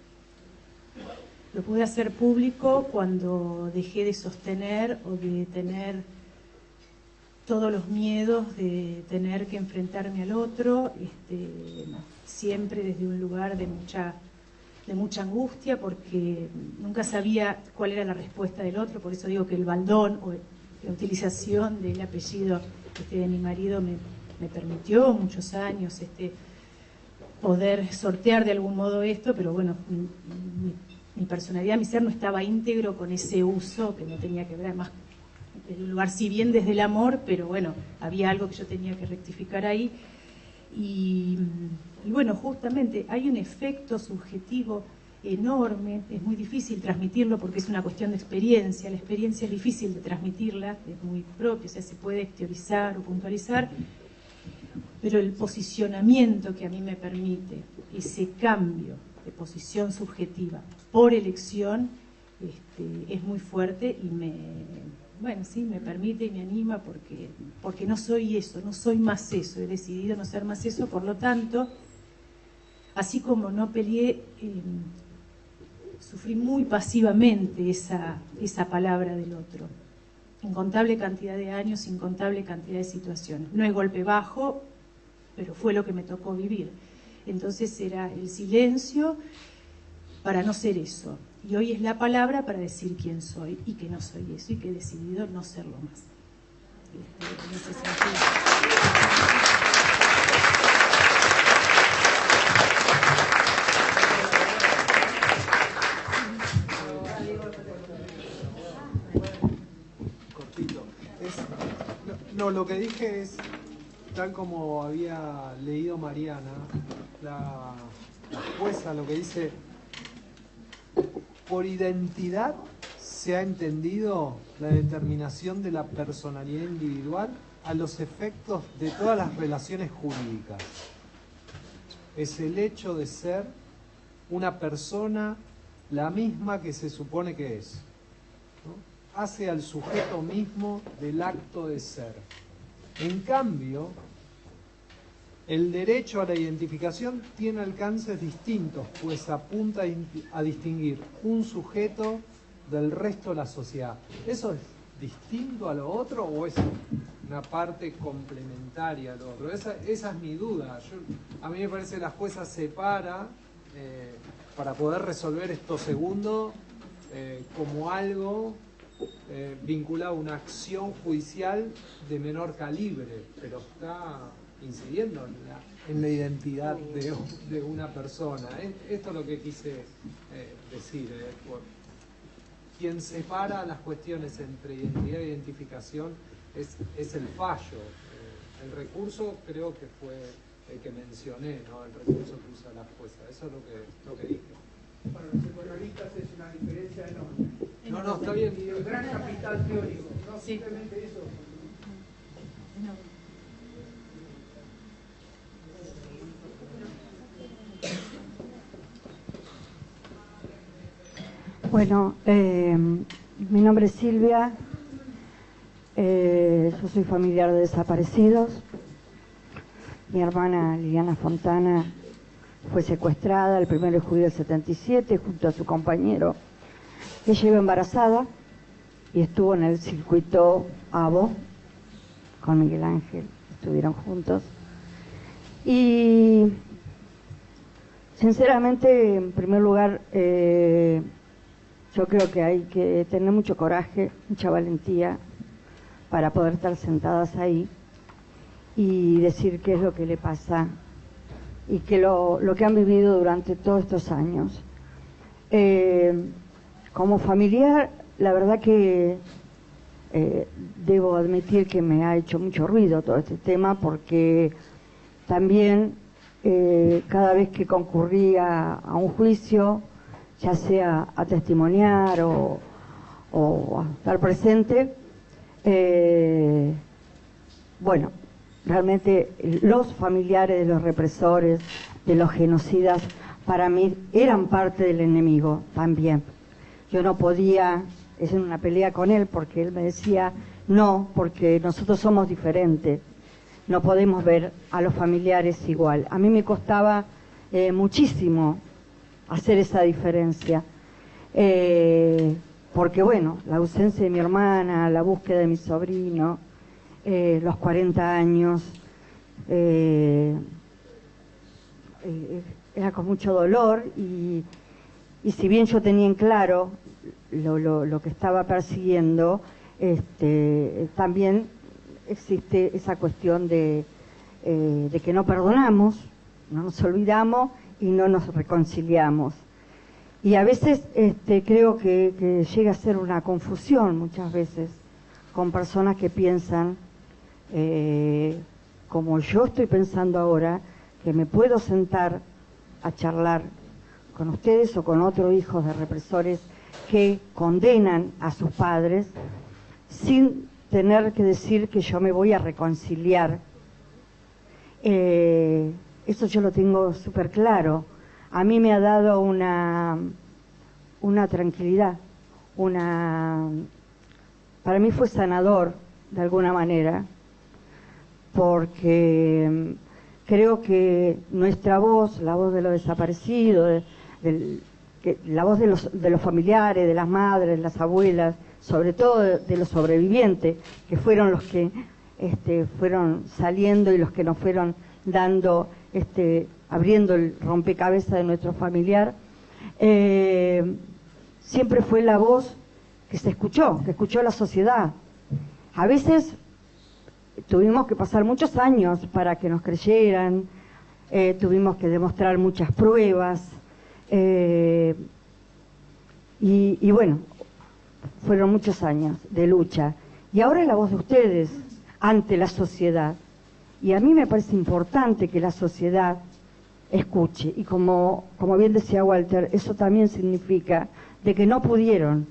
Lo pude hacer público cuando dejé de sostener o de tener todos los miedos de tener que enfrentarme al otro, siempre desde un lugar de mucha de mucha angustia, porque nunca sabía cuál era la respuesta del otro. Por eso digo que el baldón o la utilización del apellido de mi marido me permitió muchos años poder sortear de algún modo esto, pero bueno, mi personalidad, mi ser no estaba íntegro con ese uso que no tenía que ver, además, en un lugar, si bien desde el amor, pero bueno, había algo que yo tenía que rectificar ahí. Y bueno, justamente hay un efecto subjetivo enorme, es muy difícil transmitirlo porque es una cuestión de experiencia, la experiencia es difícil de transmitirla, es muy propia, o sea, se puede teorizar o puntualizar, pero el posicionamiento que a mí me permite ese cambio de posición subjetiva por elección es muy fuerte y me permite y me anima porque no soy eso, no soy más eso, he decidido no ser más eso, por lo tanto, así como no peleé, sufrí muy pasivamente esa palabra del otro, incontable cantidad de años, incontable cantidad de situaciones, no es golpe bajo, pero fue lo que me tocó vivir. Entonces era el silencio para no ser eso. Y hoy es la palabra para decir quién soy y que no soy eso y que he decidido no serlo más. En ese sentido. Cortito. No, lo que dije es, tal como había leído Mariana, la jueza lo que dice, por identidad se ha entendido la determinación de la personalidad individual a los efectos de todas las relaciones jurídicas. Es el hecho de ser una persona la misma que se supone que es, ¿no? Hace al sujeto mismo del acto de ser. En cambio, el derecho a la identificación tiene alcances distintos, pues apunta a distinguir un sujeto del resto de la sociedad. ¿Eso es distinto a lo otro o es una parte complementaria a lo otro? Esa es mi duda. A mí me parece que la jueza separa para poder resolver esto segundo como algo vinculado a una acción judicial de menor calibre, pero está incidiendo en la identidad de una persona. Esto es lo que quise decir. Quien separa las cuestiones entre identidad e identificación es el fallo. El recurso creo que fue el que mencioné, ¿no? El recurso que usa la jueza. Eso es lo que dije. Para los economistas es una diferencia enorme. No, está bien. Y el gran capital teórico, no simplemente eso. Bueno, mi nombre es Silvia, yo soy familiar de desaparecidos. Mi hermana Liliana Fontana fue secuestrada el 1 de julio del 77 junto a su compañero. Ella iba embarazada y estuvo en el circuito ABO con Miguel Ángel, estuvieron juntos. Y sinceramente, en primer lugar, yo creo que hay que tener mucho coraje, mucha valentía para poder estar sentadas ahí y decir qué es lo que le pasa y que lo que han vivido durante todos estos años. Como familiar, la verdad que debo admitir que me ha hecho mucho ruido todo este tema, porque también cada vez que concurría a un juicio, ya sea a testimoniar o a estar presente, bueno, realmente los familiares de los represores, de los genocidas, para mí eran parte del enemigo también. Yo no podía hacer una pelea con él porque él me decía, no, porque nosotros somos diferentes, no podemos ver a los familiares igual. A mí me costaba muchísimo hacer esa diferencia, porque bueno, la ausencia de mi hermana, la búsqueda de mi sobrino, los 40 años, era con mucho dolor y y si bien yo tenía en claro lo que estaba persiguiendo, también existe esa cuestión de que no perdonamos, no nos olvidamos y no nos reconciliamos. Y a veces creo que llega a ser una confusión muchas veces con personas que piensan, como yo estoy pensando ahora, que me puedo sentar a charlar con ustedes o con otros hijos de represores que condenan a sus padres sin tener que decir que yo me voy a reconciliar. Eso yo lo tengo súper claro. A mí me ha dado una tranquilidad, para mí fue sanador de alguna manera, porque creo que nuestra voz, la voz de los desaparecidos, la voz de los familiares, de las madres, las abuelas, sobre todo de los sobrevivientes, que fueron los que fueron saliendo y los que nos fueron dando, abriendo el rompecabezas de nuestro familiar, siempre fue la voz que escuchó la sociedad. A veces tuvimos que pasar muchos años para que nos creyeran, tuvimos que demostrar muchas pruebas, y bueno, fueron muchos años de lucha. Y ahora es la voz de ustedes ante la sociedad. Y a mí me parece importante que la sociedad escuche. Y como bien decía Walter, eso también significa de que no pudieron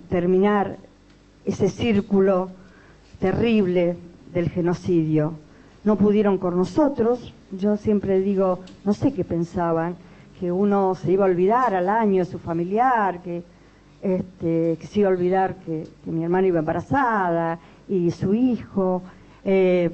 terminar ese círculo terrible del genocidio. No pudieron con nosotros. Yo siempre digo, no sé qué pensaban, que uno se iba a olvidar al año de su familiar, que se iba a olvidar que mi hermana iba embarazada y su hijo. Se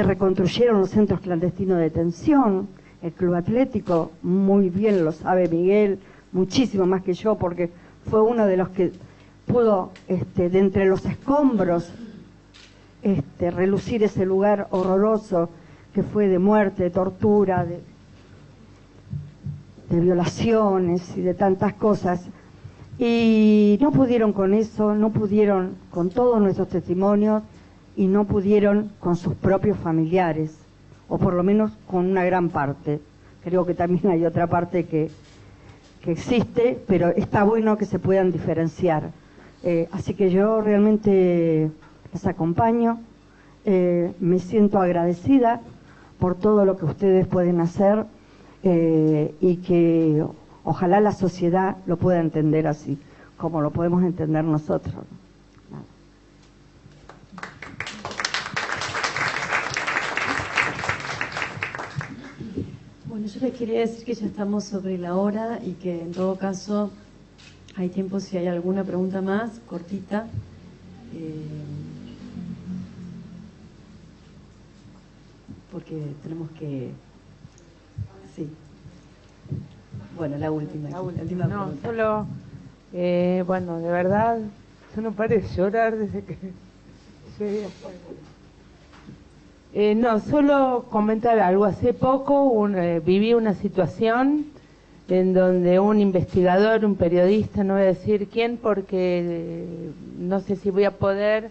reconstruyeron los centros clandestinos de detención, el Club Atlético, muy bien lo sabe Miguel, muchísimo más que yo, porque fue uno de los que pudo, de entre los escombros, relucir ese lugar horroroso que fue de muerte, de tortura, de violaciones y de tantas cosas. Y no pudieron con eso, no pudieron con todos nuestros testimonios y no pudieron con sus propios familiares, o por lo menos con una gran parte. Creo que también hay otra parte que existe, pero está bueno que se puedan diferenciar. Así que yo realmente les acompaño, me siento agradecida por todo lo que ustedes pueden hacer y que ojalá la sociedad lo pueda entender así, como lo podemos entender nosotros. Bueno, yo les quería decir que ya estamos sobre la hora y que en todo caso hay tiempo si hay alguna pregunta más, cortita. Porque tenemos que... Sí. Bueno, la última no, pregunta. Solo, bueno, de verdad, yo no paré de llorar desde que llegué hasta no, solo comentar algo. Hace poco viví una situación en donde un investigador, un periodista, no voy a decir quién porque no sé si voy a poder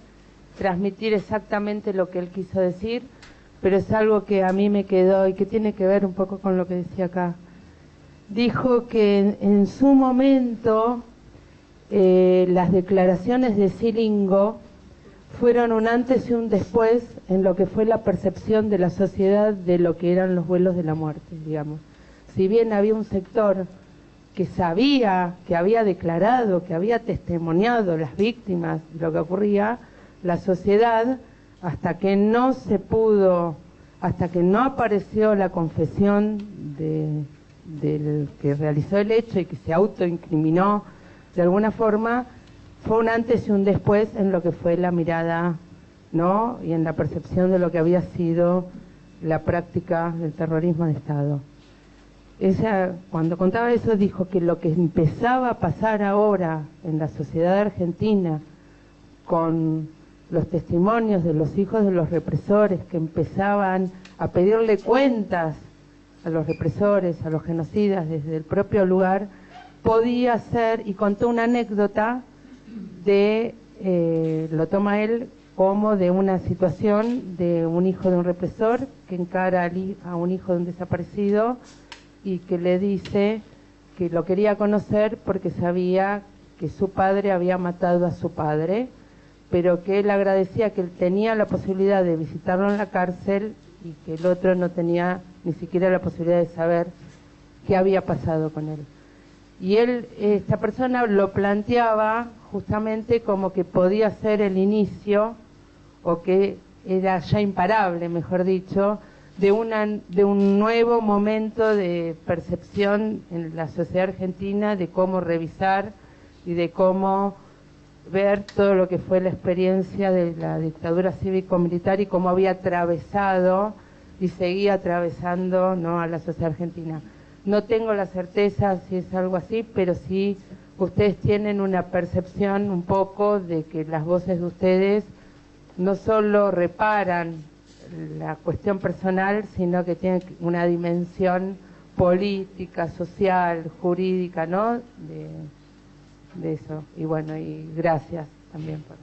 transmitir exactamente lo que él quiso decir, pero es algo que a mí me quedó y que tiene que ver un poco con lo que decía acá. Dijo que en su momento las declaraciones de Silingo fueron un antes y un después en lo que fue la percepción de la sociedad de lo que eran los vuelos de la muerte, digamos. Si bien había un sector que sabía, que había declarado, que había testimoniado las víctimas de lo que ocurría, la sociedad, hasta que no se pudo, hasta que no apareció la confesión del que realizó el hecho y que se autoincriminó de alguna forma, fue un antes y un después en lo que fue la mirada, ¿no? Y en la percepción de lo que había sido la práctica del terrorismo de Estado. Ella, cuando contaba eso, dijo que lo que empezaba a pasar ahora en la sociedad argentina con los testimonios de los hijos de los represores que empezaban a pedirle cuentas los represores, a los genocidas desde el propio lugar, podía ser, y contó una anécdota de, lo toma él como de una situación de un hijo de un represor que encara a un hijo de un desaparecido y que le dice que lo quería conocer porque sabía que su padre había matado a su padre, pero que él agradecía que él tenía la posibilidad de visitarlo en la cárcel y que el otro no tenía ni siquiera la posibilidad de saber qué había pasado con él. Y él, esta persona lo planteaba justamente como que podía ser el inicio, o que era ya imparable, mejor dicho, de un nuevo momento de percepción en la sociedad argentina, de cómo revisar y de cómo ver todo lo que fue la experiencia de la dictadura cívico-militar y cómo había atravesado y seguía atravesando, ¿no?, a la sociedad argentina. No tengo la certeza si es algo así, pero sí ustedes tienen una percepción un poco de que las voces de ustedes no solo reparan la cuestión personal, sino que tienen una dimensión política, social, jurídica, ¿no?, de eso. Y bueno, y gracias también por...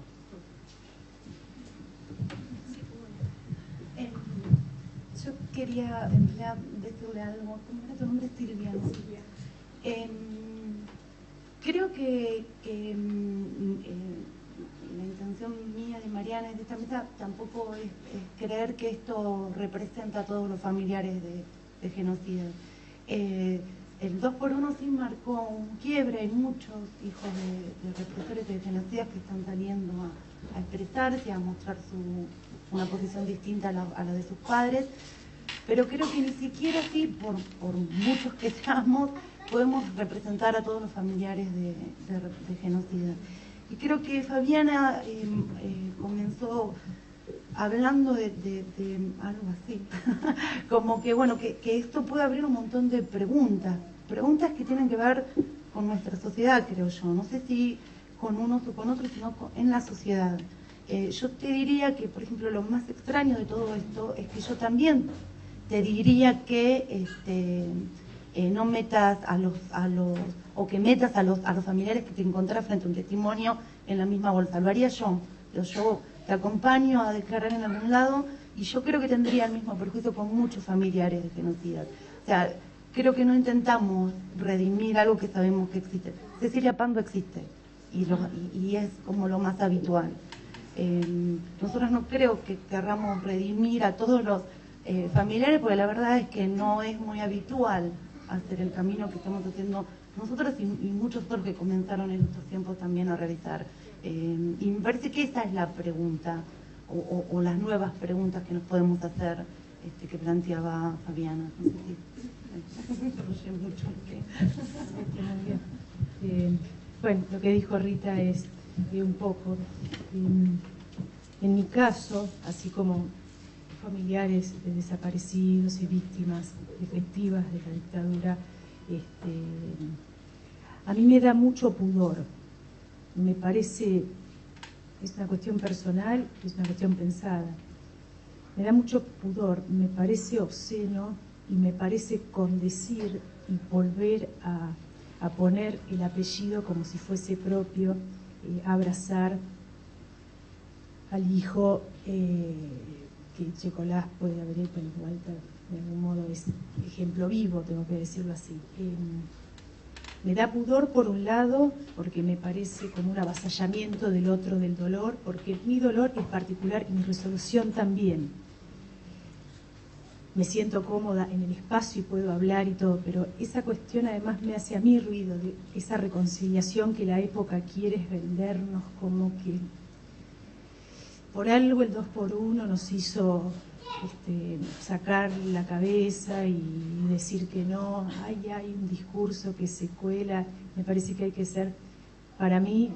Yo quería decirle algo. ¿Cómo era tu nombre? Silvia, ¿no? Silvia. Creo que la intención mía de Mariana de esta mesa tampoco es creer que esto representa a todos los familiares de genocidas. El 2x1 sí marcó un quiebre. Hay muchos hijos de represores de genocidas que están saliendo a expresarse, a mostrar una posición distinta a la de sus padres, pero creo que ni siquiera así, por muchos que seamos, podemos representar a todos los familiares de genocidas. Y creo que Fabiana comenzó hablando de algo así, como que bueno, que esto puede abrir un montón de preguntas que tienen que ver con nuestra sociedad, creo yo. No sé si con unos o con otros, sino en la sociedad. Yo te diría que, por ejemplo, lo más extraño de todo esto es que yo también te diría que no metas o que metas a los familiares que te encontrás frente a un testimonio en la misma bolsa. Lo haría yo. Yo te acompaño a declarar en algún lado y yo creo que tendría el mismo perjuicio con muchos familiares de genocidas. O sea, creo que no intentamos redimir algo que sabemos que existe. Cecilia Pando existe y es como lo más habitual. Nosotros no creo que querramos redimir a todos los familiares, porque la verdad es que no es muy habitual hacer el camino que estamos haciendo nosotros y muchos otros que comenzaron en estos tiempos también a realizar. Y me parece que esa es la pregunta, o las nuevas preguntas que nos podemos hacer, que planteaba Fabiana. No sé si mucho bueno, lo que dijo Rita es un poco, en mi caso, así como familiares de desaparecidos y víctimas efectivas de la dictadura, a mí me da mucho pudor. Me parece, es una cuestión personal, es una cuestión pensada. Me da mucho pudor, me parece obsceno y me parece condecir y volver a poner el apellido como si fuese propio, abrazar al hijo que Checolás puede haber hecho, igual de algún modo es ejemplo vivo, tengo que decirlo así. Me da pudor por un lado, porque me parece como un avasallamiento del otro, del dolor, porque mi dolor es particular y mi resolución también. Me siento cómoda en el espacio y puedo hablar y todo, pero esa cuestión además me hace a mí ruido, de esa reconciliación que la época quiere vendernos, como que por algo el 2x1 nos hizo sacar la cabeza y decir que no, hay un discurso que se cuela. Me parece que hay que ser, para mí,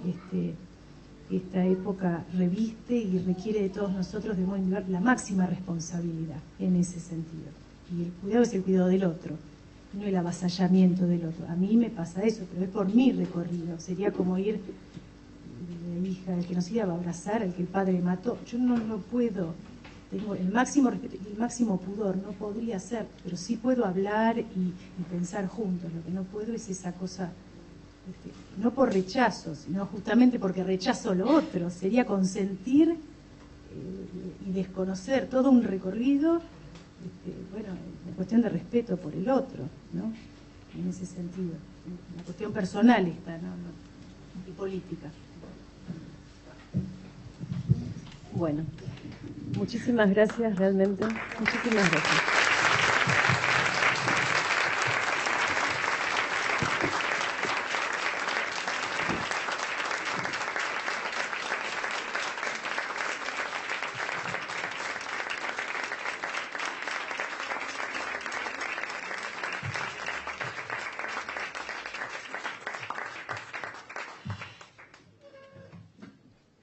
esta época reviste y requiere de todos nosotros, de la máxima responsabilidad en ese sentido. Y el cuidado es el cuidado del otro, no el avasallamiento del otro. A mí me pasa eso, pero es por mi recorrido. Sería como ir, la hija del genocida va a abrazar al que el padre mató. Yo no puedo tengo el máximo respeto y el máximo pudor, no podría ser, pero sí puedo hablar y pensar juntos. Lo que no puedo es esa cosa, no por rechazo, sino justamente porque rechazo lo otro, sería consentir y desconocer todo un recorrido, bueno, en cuestión de respeto por el otro, ¿no? En ese sentido, una cuestión personal esta, ¿no? Y política. Bueno, muchísimas gracias, realmente. Muchísimas gracias.